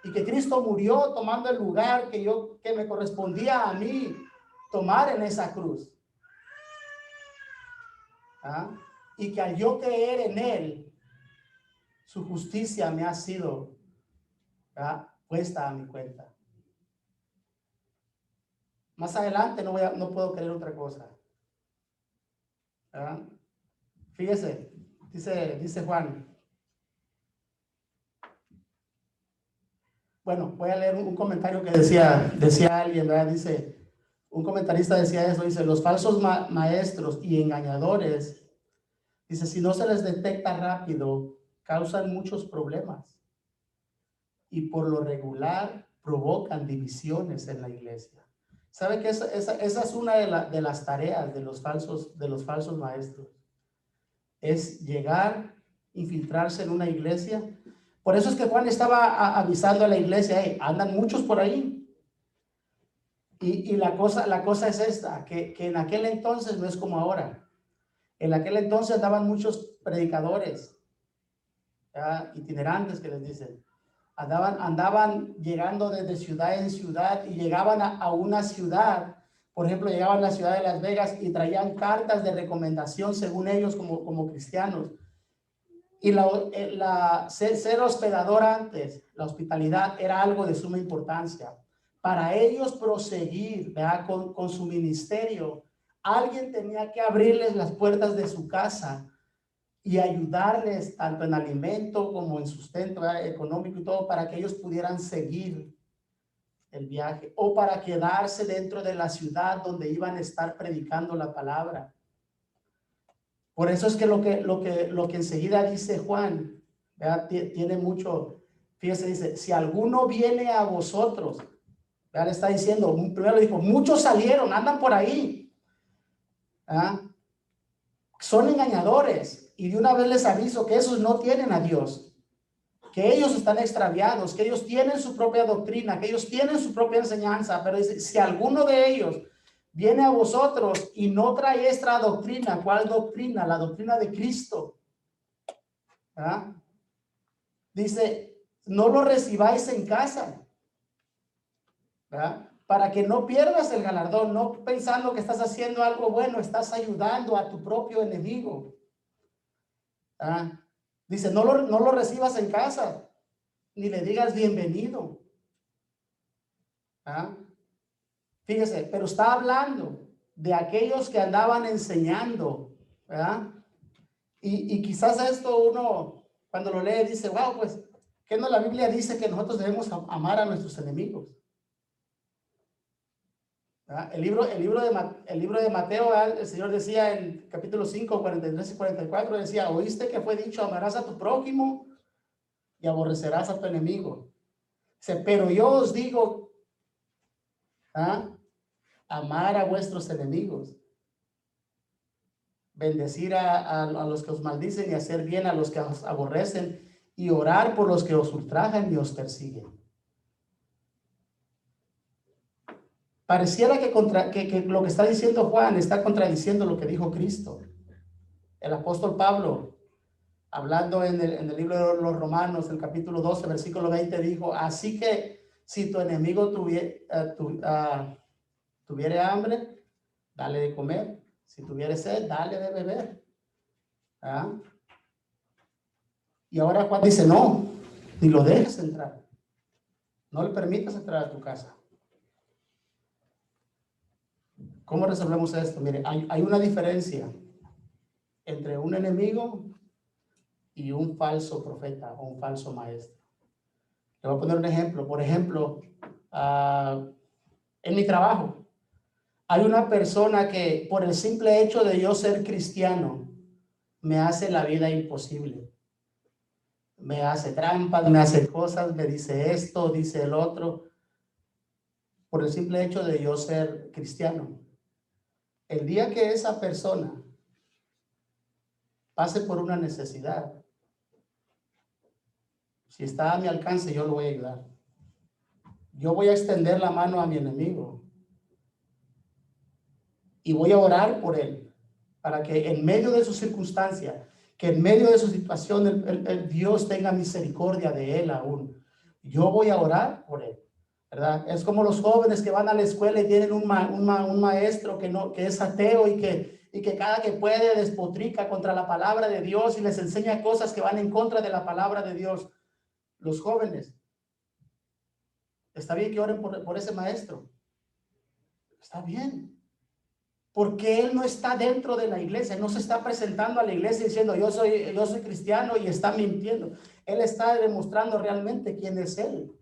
y que Cristo murió tomando el lugar que me correspondía a mí tomar en esa cruz. Y que al yo creer en él, su justicia me ha sido puesta a mi cuenta. Más adelante no puedo creer otra cosa. Fíjese, dice Juan. Bueno, voy a leer un comentario que decía alguien, ¿verdad? Dice, un comentarista decía eso, dice, los falsos maestros y engañadores, dice, si no se les detecta rápido, causan muchos problemas y por lo regular provocan divisiones en la iglesia. ¿Sabe que esa es una de las tareas de los falsos maestros? Es llegar, infiltrarse en una iglesia. Por eso es que Juan estaba avisando a la iglesia, hey, andan muchos por ahí. Y la cosa es esta, que en aquel entonces no es como ahora. En aquel entonces andaban muchos predicadores, itinerantes que les dicen. Andaban llegando desde ciudad en ciudad y llegaban a una ciudad. Por ejemplo, llegaban a la ciudad de Las Vegas y traían cartas de recomendación según ellos como cristianos. Y ser hospedador antes, la hospitalidad era algo de suma importancia. Para ellos proseguir, ¿verdad? Con su ministerio, alguien tenía que abrirles las puertas de su casa y ayudarles tanto en alimento como en sustento, ¿verdad? Económico y todo, para que ellos pudieran seguir el viaje, o para quedarse dentro de la ciudad donde iban a estar predicando la palabra. Por eso es que lo que enseguida dice Juan, ¿verdad? Tiene mucho, fíjese, dice, si alguno viene a vosotros, ¿verdad? Le está diciendo, primero le dijo, muchos salieron, andan por ahí, ¿verdad? Son engañadores, y de una vez les aviso que esos no tienen a Dios, que ellos están extraviados, que ellos tienen su propia doctrina, que ellos tienen su propia enseñanza, pero dice, si alguno de ellos viene a vosotros y no trae esta doctrina, ¿cuál doctrina? La doctrina de Cristo. ¿Ah? Dice, no lo recibáis en casa, ¿verdad? Para que no pierdas el galardón, no pensando que estás haciendo algo bueno, estás ayudando a tu propio enemigo. ¿Ah? Dice, no lo recibas en casa, ni le digas bienvenido. ¿Ah? Fíjese, pero está hablando de aquellos que andaban enseñando, ¿verdad? Y quizás esto uno, cuando lo lee, dice, wow, pues, ¿qué no la Biblia dice que nosotros debemos amar a nuestros enemigos? ¿Verdad? El libro de Mateo, ¿verdad? El Señor decía en capítulo 5, 43 y 44, decía, oíste que fue dicho, amarás a tu prójimo y aborrecerás a tu enemigo. Dice, pero yo os digo, ¿ah? Amar a vuestros enemigos, bendecir a los que os maldicen y hacer bien a los que os aborrecen y orar por los que os ultrajan y os persiguen. Pareciera que lo que está diciendo Juan está contradiciendo lo que dijo Cristo. El apóstol Pablo, hablando en el libro de los Romanos, el capítulo 12, versículo 20, dijo, así que si tu enemigo tuviere hambre, dale de comer. Si tuviere sed, dale de beber. ¿Ah? Y ahora Juan dice, no, ni lo dejes entrar. No le permitas entrar a tu casa. ¿Cómo resolvemos esto? Mire, hay una diferencia entre un enemigo y un falso profeta o un falso maestro. Le voy a poner un ejemplo. Por ejemplo, en mi trabajo, hay una persona que por el simple hecho de yo ser cristiano, me hace la vida imposible. Me hace trampas, me hace cosas, me dice esto, dice el otro, por el simple hecho de yo ser cristiano. El día que esa persona pase por una necesidad, si está a mi alcance, yo lo voy a ayudar. Yo voy a extender la mano a mi enemigo y voy a orar por él para que en medio de su circunstancia, que en medio de su situación, el Dios tenga misericordia de él aún. Yo voy a orar por él, ¿verdad? Es como los jóvenes que van a la escuela y tienen un maestro que es ateo y que cada que puede despotrica contra la palabra de Dios y les enseña cosas que van en contra de la palabra de Dios. Los jóvenes, está bien que oren por ese maestro, está bien, porque él no está dentro de la iglesia, no se está presentando a la iglesia diciendo yo soy cristiano y está mintiendo. Él está demostrando realmente quién es él.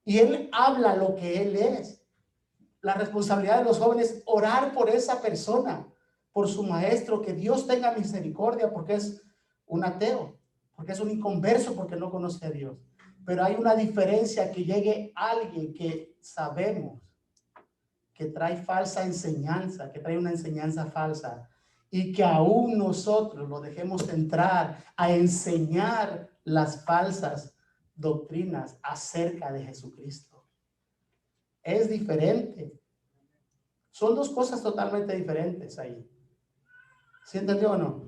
Y él habla lo que él es. La responsabilidad de los jóvenes es orar por esa persona, por su maestro, que Dios tenga misericordia porque es un ateo, porque es un inconverso, porque no conoce a Dios. Pero hay una diferencia, que llegue alguien que sabemos que trae falsa enseñanza, que trae una enseñanza falsa, y que aún nosotros lo dejemos entrar a enseñar las falsas doctrinas acerca de Jesucristo. Es diferente. Son dos cosas totalmente diferentes ahí. ¿Sí entendió o no?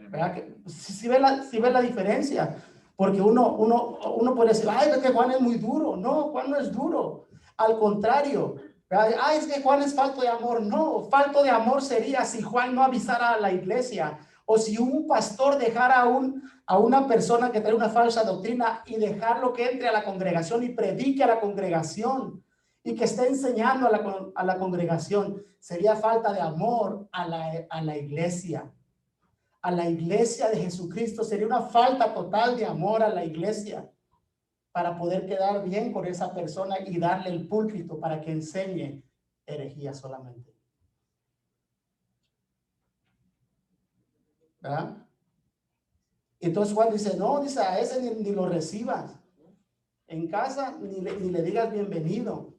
¿Verdad que si ve la diferencia? Porque uno puede decir, ay, es que Juan es muy duro. No, Juan no es duro. Al contrario, ay, es que Juan es falto de amor. No, falto de amor sería si Juan no avisara a la iglesia, o si un pastor dejara a una persona que trae una falsa doctrina y dejarlo que entre a la congregación y predique a la congregación y que esté enseñando a la congregación. Sería falta de amor a la iglesia. A la iglesia de Jesucristo sería una falta total de amor a la iglesia. para poder quedar bien con esa persona y darle el púlpito para que enseñe herejía solamente. ¿Verdad? Entonces Juan dice, no, dice, a ese ni lo recibas. En casa ni le digas bienvenido.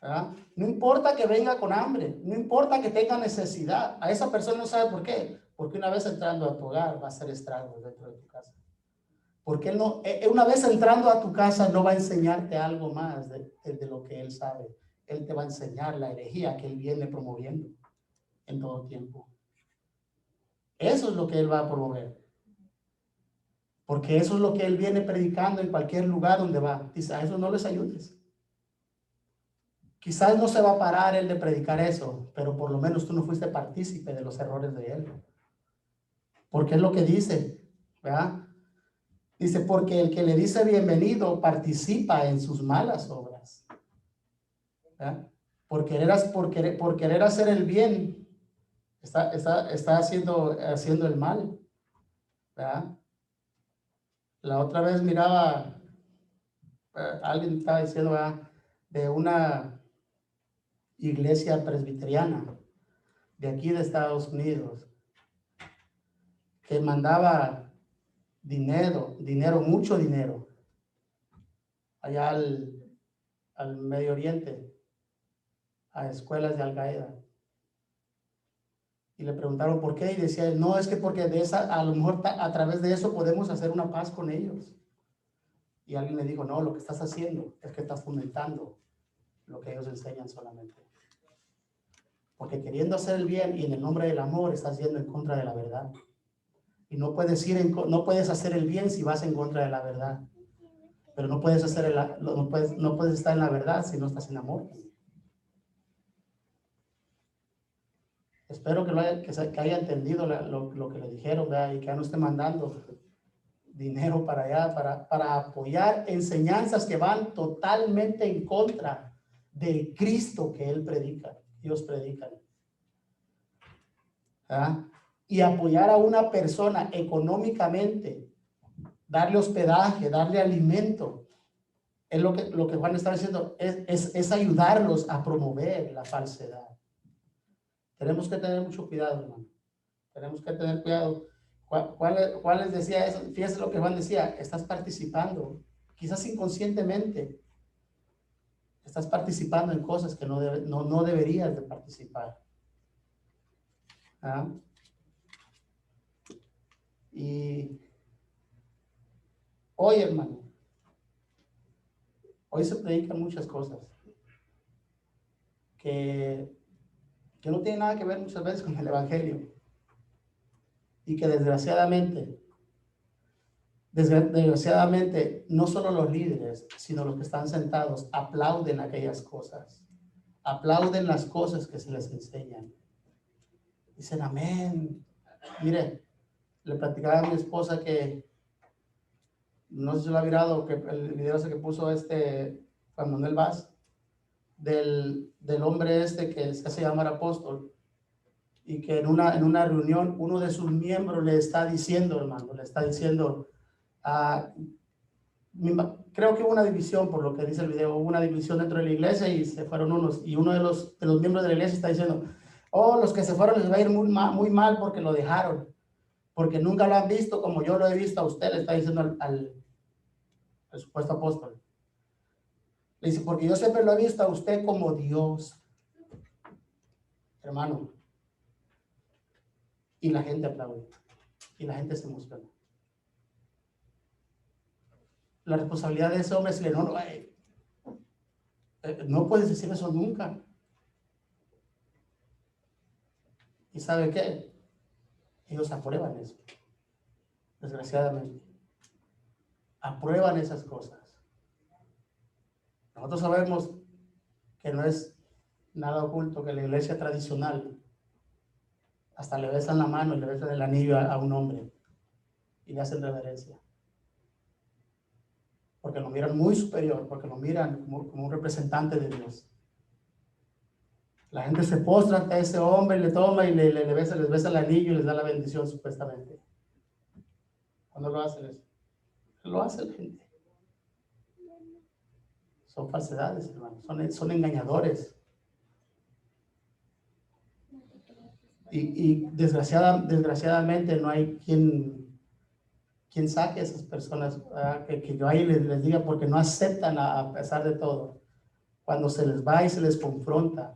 ¿Verdad? No importa que venga con hambre, no importa que tenga necesidad. A esa persona no sabe por qué. Porque una vez entrando a tu hogar va a hacer estragos dentro de tu casa. Porque él no, una vez entrando a tu casa no va a enseñarte algo más de lo que él sabe. Él te va a enseñar la herejía que él viene promoviendo en todo tiempo. Eso es lo que él va a promover. Porque eso es lo que él viene predicando en cualquier lugar donde va. Dice, a eso no les ayudes. Quizás no se va a parar él de predicar eso, pero por lo menos tú no fuiste partícipe de los errores de él. Porque es lo que dice, ¿verdad? Dice, porque el que le dice bienvenido participa en sus malas obras. ¿Verdad? Por querer hacer el bien, está haciendo el mal. ¿Verdad? La otra vez miraba, alguien estaba diciendo, ¿verdad?, de una iglesia presbiteriana de aquí de Estados Unidos que mandaba dinero, mucho dinero allá al Medio Oriente, a escuelas de Al Qaeda. Y le preguntaron por qué y decía, no, es que porque a lo mejor a través de eso podemos hacer una paz con ellos. Y alguien le dijo, no, lo que estás haciendo es que estás fomentando lo que ellos enseñan solamente. Porque queriendo hacer el bien y en el nombre del amor estás yendo en contra de la verdad. Y no puedes hacer el bien si vas en contra de la verdad. Pero no puedes estar en la verdad si no estás en amor. Espero que haya entendido lo que le dijeron, ¿verdad? Y que ya no esté mandando dinero para allá para apoyar enseñanzas que van totalmente en contra del Cristo que él predica, Dios predica. ¿Ah? Y apoyar a una persona económicamente, darle hospedaje, darle alimento, es lo que Juan está diciendo, es ayudarlos a promover la falsedad. Tenemos que tener mucho cuidado, hermano. Tenemos que tener cuidado. ¿Cuál les decía eso? Fíjense lo que Juan decía, estás participando, quizás inconscientemente, estás participando en cosas que no deberías de participar. ¿Ah? Y hoy, hermano, hoy se predican muchas cosas que no tienen nada que ver muchas veces con el evangelio y que desgraciadamente no solo los líderes, sino los que están sentados aplauden aquellas cosas, aplauden las cosas que se les enseñan. Dicen amén. Mire, le platicaba a mi esposa que no sé si lo ha mirado, que el video ese que puso Juan Manuel Vaz, del hombre que se hace llamar apóstol, y que en una reunión uno de sus miembros le está diciendo, hermano, creo que hubo una división, por lo que dice el video, hubo una división dentro de la iglesia y se fueron unos, y uno de los miembros de la iglesia está diciendo, oh, los que se fueron les va a ir muy mal porque lo dejaron, porque nunca lo han visto como yo lo he visto a usted, le está diciendo al supuesto apóstol. Le dice, porque yo siempre lo he visto a usted como Dios, hermano. Y la gente aplaude. Y la gente se emociona. La responsabilidad de ese hombre es decirle, no puedes decir eso nunca. ¿Y sabe qué? Ellos aprueban eso. Desgraciadamente. Aprueban esas cosas. Nosotros sabemos que no es nada oculto que la iglesia tradicional hasta le besan la mano y le besan el anillo a un hombre y le hacen reverencia. Porque lo miran muy superior, porque lo miran como un representante de Dios. La gente se postra ante ese hombre, le toma y les besa el anillo y les da la bendición supuestamente. ¿Cuándo lo hacen eso? Lo hace la gente. Son falsedades, hermano. Son engañadores. Y desgraciadamente no hay quien saque a esas personas, que yo ahí les diga, porque no aceptan a pesar de todo. Cuando se les va y se les confronta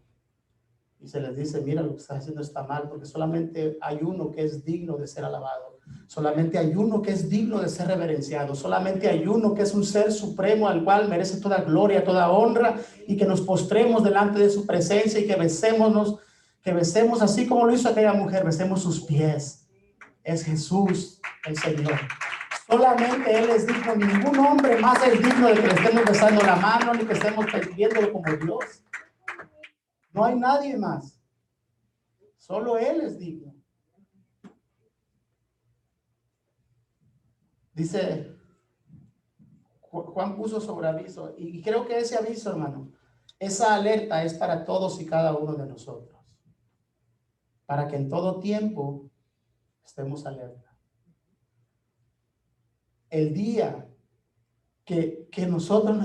y se les dice, mira, lo que estás haciendo está mal, porque solamente hay uno que es digno de ser alabado. Solamente hay uno que es digno de ser reverenciado. Solamente hay uno que es un ser supremo al cual merece toda gloria, toda honra, y que nos postremos delante de su presencia y que besemos así como lo hizo aquella mujer, besemos sus pies. Es Jesús el Señor. Solamente Él es digno. Ningún hombre más es digno de que le estemos besando la mano ni que estemos viéndolo como Dios. No hay nadie más. Solo Él es digno. Dice, Juan puso sobre aviso, y creo que ese aviso, hermano, esa alerta es para todos y cada uno de nosotros, para que en todo tiempo estemos alerta. El día que nosotros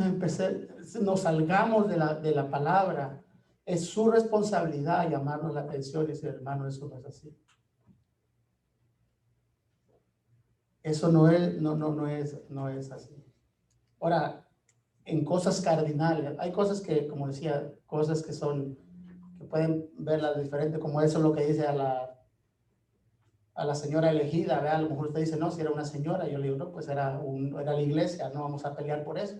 nos salgamos de la palabra, es su responsabilidad llamarnos la atención y decir, hermano, eso no es así. Eso no es así. Ahora, en cosas cardinales, hay cosas que, como decía, cosas que pueden verlas diferente, como eso es lo que dice a la señora elegida, ¿verdad? A lo mejor usted dice, no, si era una señora, yo le digo, no, pues era la iglesia, no vamos a pelear por eso.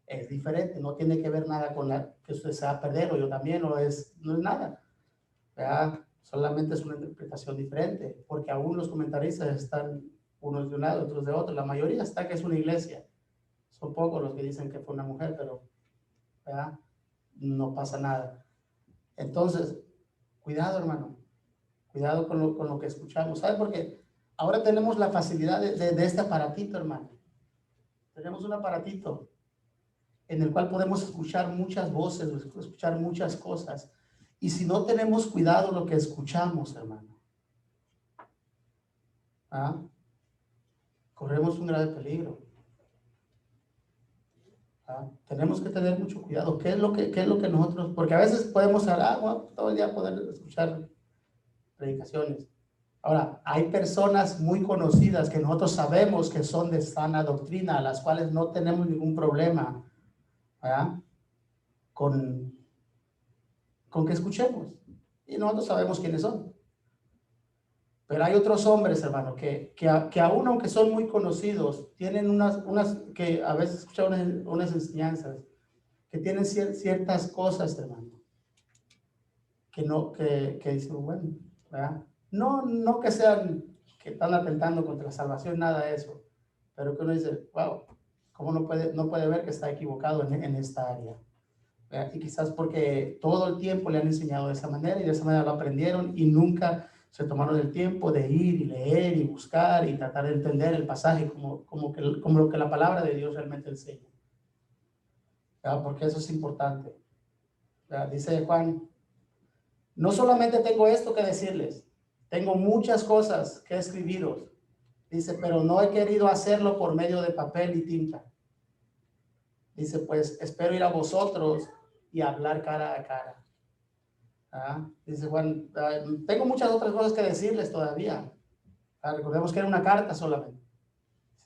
Es diferente, no tiene que ver nada con que usted se va a perder, o yo también, no es nada, ¿verdad? Solamente es una interpretación diferente, porque aún los comentaristas están unos de un lado, otros de otro. La mayoría está que es una iglesia. Son pocos los que dicen que fue una mujer, pero ¿verdad? No pasa nada. Entonces, cuidado, hermano. Cuidado con lo que escuchamos. ¿Sabe por qué? Ahora tenemos la facilidad de este aparatito, hermano. Tenemos un aparatito en el cual podemos escuchar muchas voces, escuchar muchas cosas. Y si no tenemos cuidado lo que escuchamos, hermano, corremos un grave peligro. Tenemos que tener mucho cuidado. ¿Qué es lo que nosotros? Porque a veces podemos hablar, todo el día poder escuchar predicaciones. Ahora, hay personas muy conocidas que nosotros sabemos que son de sana doctrina, a las cuales no tenemos ningún problema, ¿verdad? Con que escuchemos. Y nosotros sabemos quiénes son. Pero hay otros hombres, hermano, que aún aunque son muy conocidos, tienen unas que a veces escuchan unas enseñanzas, que tienen ciertas cosas, hermano, que dicen, bueno, ¿verdad? No que que están atentando contra la salvación, nada de eso, pero que uno dice, wow, ¿cómo no puede ver que está equivocado en esta área? ¿Verdad? Y quizás porque todo el tiempo le han enseñado de esa manera y de esa manera lo aprendieron y nunca se tomaron el tiempo de ir y leer y buscar y tratar de entender el pasaje como lo que la palabra de Dios realmente enseña. ¿Verdad? Porque eso es importante. ¿Verdad? Dice Juan, no solamente tengo esto que decirles, tengo muchas cosas que he escribido. Dice, pero no he querido hacerlo por medio de papel y tinta. Dice, pues espero ir a vosotros y hablar cara a cara. Dice Juan, tengo muchas otras cosas que decirles todavía. Recordemos que era una carta solamente.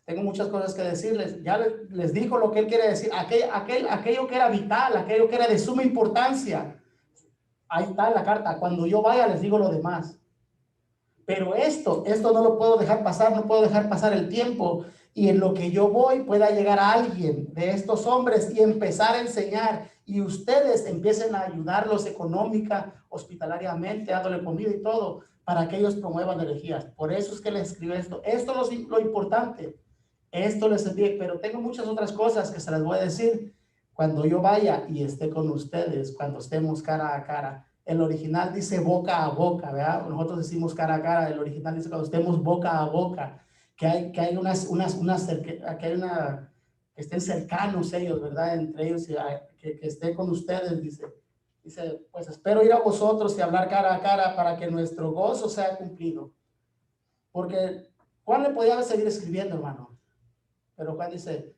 Tengo muchas cosas que decirles. Ya les dijo lo que él quiere decir. Aquello que era vital, aquello que era de suma importancia. Ahí está la carta. Cuando yo vaya les digo lo demás. Pero esto no lo puedo dejar pasar, no puedo dejar pasar el tiempo y en lo que yo voy pueda llegar a alguien de estos hombres y empezar a enseñar y ustedes empiecen a ayudarlos económica, hospitalariamente, dándole comida y todo para que ellos promuevan herejías. Por eso es que les escribo esto. Esto es lo importante. Esto les envié, pero tengo muchas otras cosas que se las voy a decir cuando yo vaya y esté con ustedes, cuando estemos cara a cara. El original dice boca a boca, ¿verdad? Nosotros decimos cara a cara. El original dice cuando estemos boca a boca, que hay que estén cercanos ellos, ¿verdad? Entre ellos, que esté con ustedes, dice, pues espero ir a vosotros y hablar cara a cara para que nuestro gozo sea cumplido. Porque Juan le podía seguir escribiendo, hermano, pero Juan dice,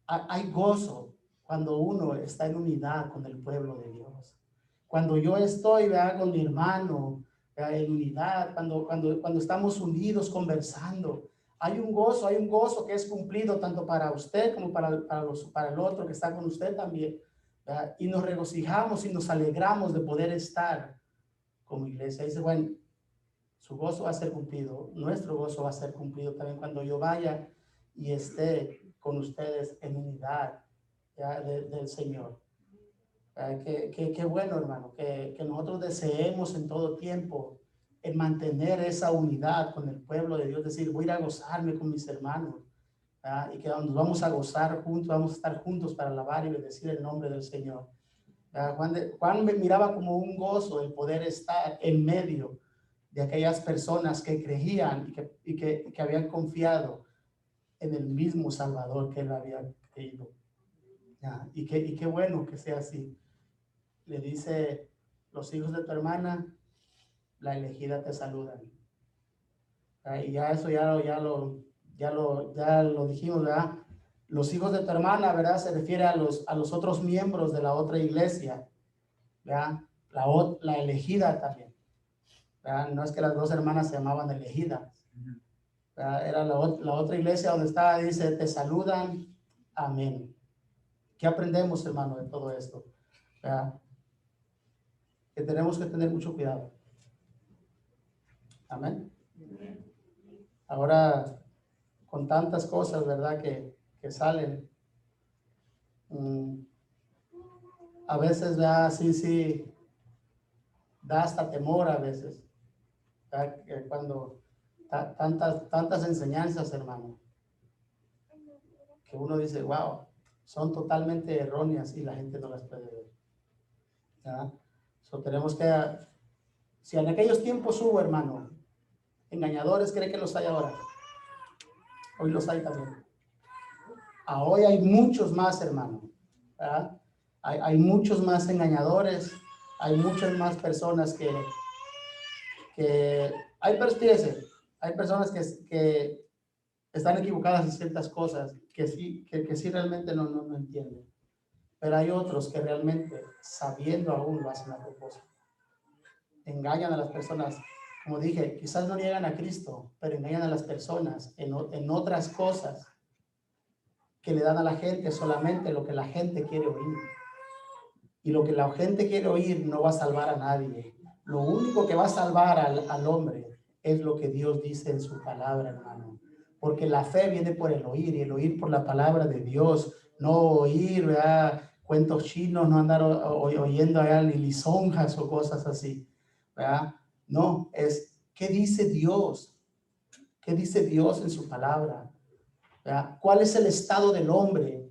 hay gozo cuando uno está en unidad con el pueblo de Dios. Cuando yo estoy, ¿verdad?, con mi hermano, ¿verdad?, en unidad, cuando estamos unidos conversando, hay un gozo que es cumplido tanto para usted como para el otro que está con usted también, ¿verdad? Y nos regocijamos y nos alegramos de poder estar como iglesia. Dice, bueno, su gozo va a ser cumplido, nuestro gozo va a ser cumplido también cuando yo vaya y esté con ustedes en unidad, ¿ya?, del Señor. Qué bueno, hermano, que nosotros deseemos en todo tiempo en mantener esa unidad con el pueblo de Dios, decir, voy a ir a gozarme con mis hermanos, ¿verdad? Y que nos vamos a gozar juntos, vamos a estar juntos para alabar y bendecir el nombre del Señor. Juan me miraba como un gozo el poder estar en medio de aquellas personas que creían y que habían confiado en el mismo Salvador que él había creído. Y qué bueno que sea así. Le dice, los hijos de tu hermana, la elegida, te saludan. Y ya eso ya lo dijimos, ¿verdad? Los hijos de tu hermana, ¿verdad?, se refiere a los otros miembros de la otra iglesia, ¿verdad? La elegida también, ¿verdad? No es que las dos hermanas se llamaban elegidas, ¿verdad? Era la otra iglesia donde estaba, dice, te saludan, amén. ¿Qué aprendemos, hermano, de todo esto? ¿Verdad? Que tenemos que tener mucho cuidado. Amén. Ahora, con tantas cosas, ¿verdad?, que salen, a veces ya sí, da hasta temor a veces, ¿verdad? Que cuando tantas enseñanzas, hermano, que uno dice, wow, son totalmente erróneas y la gente no las puede ver, ¿verdad? Tenemos que, si en aquellos tiempos hubo, hermano, engañadores, ¿cree que los hay ahora? Hoy los hay también. Hoy hay muchos más, hermano, ¿verdad? Hay muchos más engañadores, hay muchas más personas que hay personas que están equivocadas en ciertas cosas, que sí realmente no entienden. Pero hay otros que realmente, sabiendo aún, lo hacen a propósito. Engañan a las personas. Como dije, quizás no niegan a Cristo, pero engañan a las personas en otras cosas que le dan a la gente solamente lo que la gente quiere oír. Y lo que la gente quiere oír no va a salvar a nadie. Lo único que va a salvar al hombre es lo que Dios dice en su palabra, hermano. Porque la fe viene por el oír y el oír por la palabra de Dios. No oír, ¿verdad?, cuentos chinos, no andar oyendo allá lisonjas o cosas así, ¿verdad? No, es ¿qué dice Dios? ¿Qué dice Dios en su palabra? ¿Verdad? ¿Cuál es el estado del hombre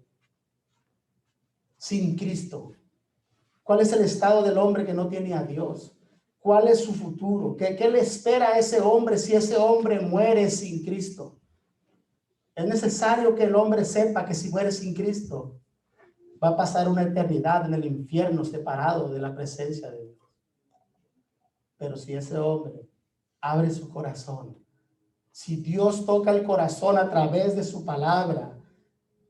sin Cristo? ¿Cuál es el estado del hombre que no tiene a Dios? ¿Cuál es su futuro? ¿Qué le espera a ese hombre si ese hombre muere sin Cristo? Es necesario que el hombre sepa que si muere sin Cristo, va a pasar una eternidad en el infierno separado de la presencia de Dios. Pero si ese hombre abre su corazón, si Dios toca el corazón a través de su palabra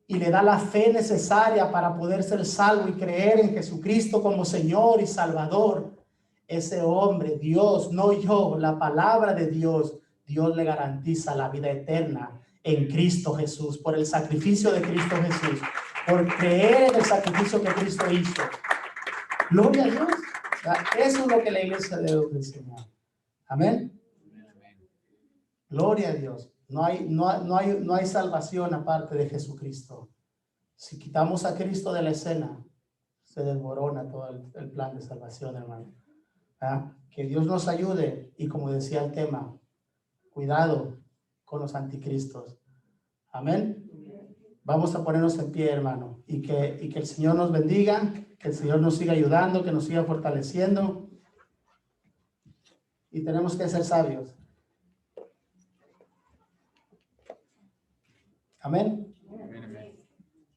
y le da la fe necesaria para poder ser salvo y creer en Jesucristo como Señor y Salvador, ese hombre, Dios, no yo, la palabra de Dios, Dios le garantiza la vida eterna en Cristo Jesús, por el sacrificio de Cristo Jesús, por creer en el sacrificio que Cristo hizo. Gloria a Dios. Eso es lo que la iglesia debe enseñar. Amén. Gloria a Dios. No hay salvación aparte de Jesucristo. Si quitamos a Cristo de la escena, se desmorona todo el plan de salvación, hermano. Que Dios nos ayude y, como decía el tema, cuidado con los anticristos. Amén. Vamos a ponernos en pie, hermano, y que el Señor nos bendiga, que el Señor nos siga ayudando, que nos siga fortaleciendo. Y tenemos que ser sabios. Amén.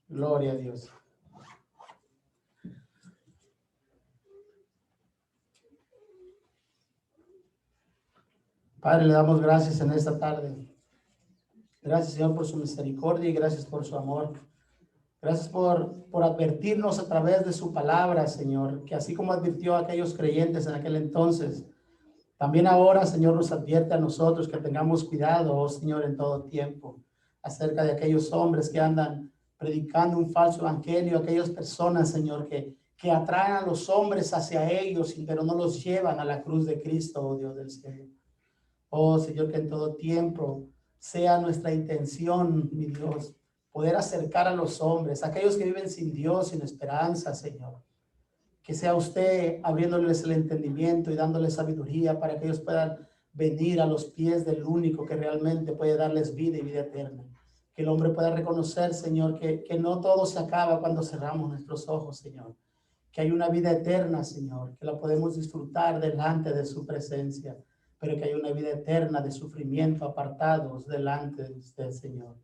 Gloria a Dios. Padre, le damos gracias en esta tarde. Gracias, Señor, por su misericordia y gracias por su amor. Gracias por advertirnos a través de su palabra, Señor, que así como advirtió a aquellos creyentes en aquel entonces, también ahora, Señor, nos advierte a nosotros que tengamos cuidado, oh Señor, en todo tiempo, acerca de aquellos hombres que andan predicando un falso evangelio, aquellas personas, Señor, que atraen a los hombres hacia ellos, pero no los llevan a la cruz de Cristo, oh Dios del cielo. Oh Señor, que en todo tiempo sea nuestra intención, mi Dios, poder acercar a los hombres, aquellos que viven sin Dios, sin esperanza, Señor. Que sea usted abriéndoles el entendimiento y dándoles sabiduría para que ellos puedan venir a los pies del único que realmente puede darles vida y vida eterna. Que el hombre pueda reconocer, Señor, que no todo se acaba cuando cerramos nuestros ojos, Señor. Que hay una vida eterna, Señor, que la podemos disfrutar delante de su presencia, pero que hay una vida eterna de sufrimiento apartados delante de usted, Señor.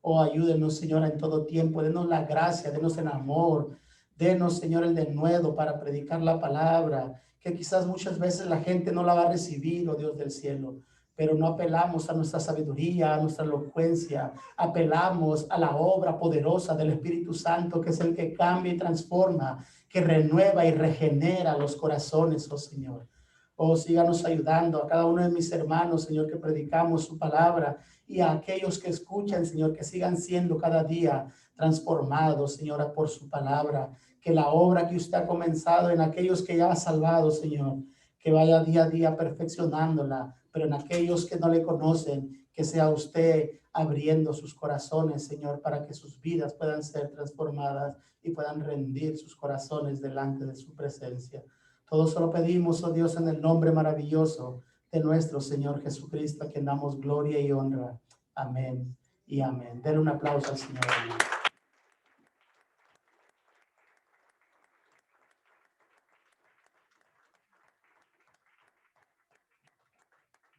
Oh, ayúdenos, Señor, en todo tiempo. Denos la gracia, denos el amor. Denos, Señor, el denuedo para predicar la palabra, que quizás muchas veces la gente no la va a recibir, oh Dios del cielo, pero no apelamos a nuestra sabiduría, a nuestra elocuencia, apelamos a la obra poderosa del Espíritu Santo, que es el que cambia y transforma, que renueva y regenera los corazones, oh Señor. Oh, síganos ayudando a cada uno de mis hermanos, Señor, que predicamos su palabra, y a aquellos que escuchan, Señor, que sigan siendo cada día transformados, Señora, por su palabra. Que la obra que usted ha comenzado en aquellos que ya ha salvado, Señor, que vaya día a día perfeccionándola, pero en aquellos que no le conocen, que sea usted abriendo sus corazones, Señor, para que sus vidas puedan ser transformadas y puedan rendir sus corazones delante de su presencia. Todo se lo pedimos, oh Dios, en el nombre maravilloso de nuestro Señor Jesucristo, a quien damos gloria y honra. Amén y amén. Denle un aplauso al Señor.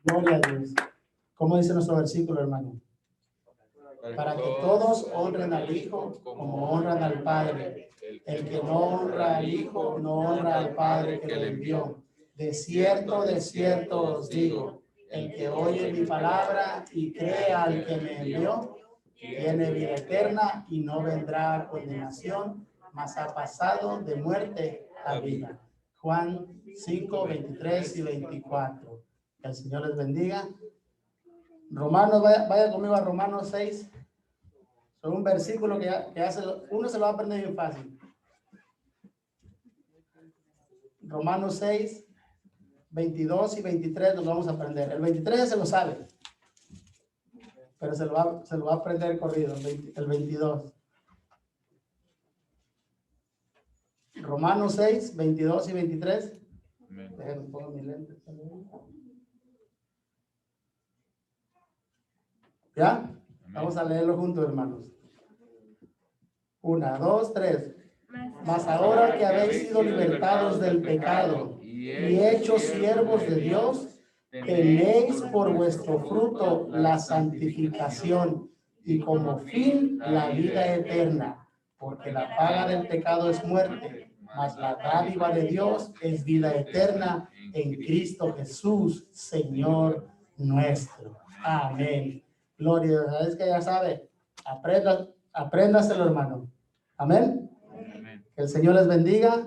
Gloria a Dios. ¿Cómo dice nuestro versículo, hermano? Para que todos honren al Hijo como honran al Padre. El que no honra al Hijo, no honra al Padre que lo envió. De cierto os digo, el que oye mi palabra y cree al que me envió, tiene vida eterna y no vendrá a condenación, mas ha pasado de muerte a vida. Juan 5, 23 y 24. Que el Señor les bendiga. Romanos, vaya conmigo a Romanos 6. Es un versículo que hace, uno se lo va a aprender bien fácil. Romanos 6, 22 y 23 los vamos a aprender. El 23 ya se lo sabe, pero se lo va a aprender corrido, el 22. Romanos 6, 22 y 23. Déjenme pongo mi lente. ¿Ya? Vamos a leerlo juntos, hermanos. 1, 2, 3. Mas ahora que habéis sido libertados del pecado y hechos siervos de Dios, tenéis por vuestro fruto la santificación y como fin la vida eterna, porque la paga del pecado es muerte, mas la dádiva de Dios es vida eterna en Cristo Jesús, Señor nuestro. Amén. Gloria a Dios. Es que ya sabe, apréndaselo, hermano. Amén. Que el Señor les bendiga.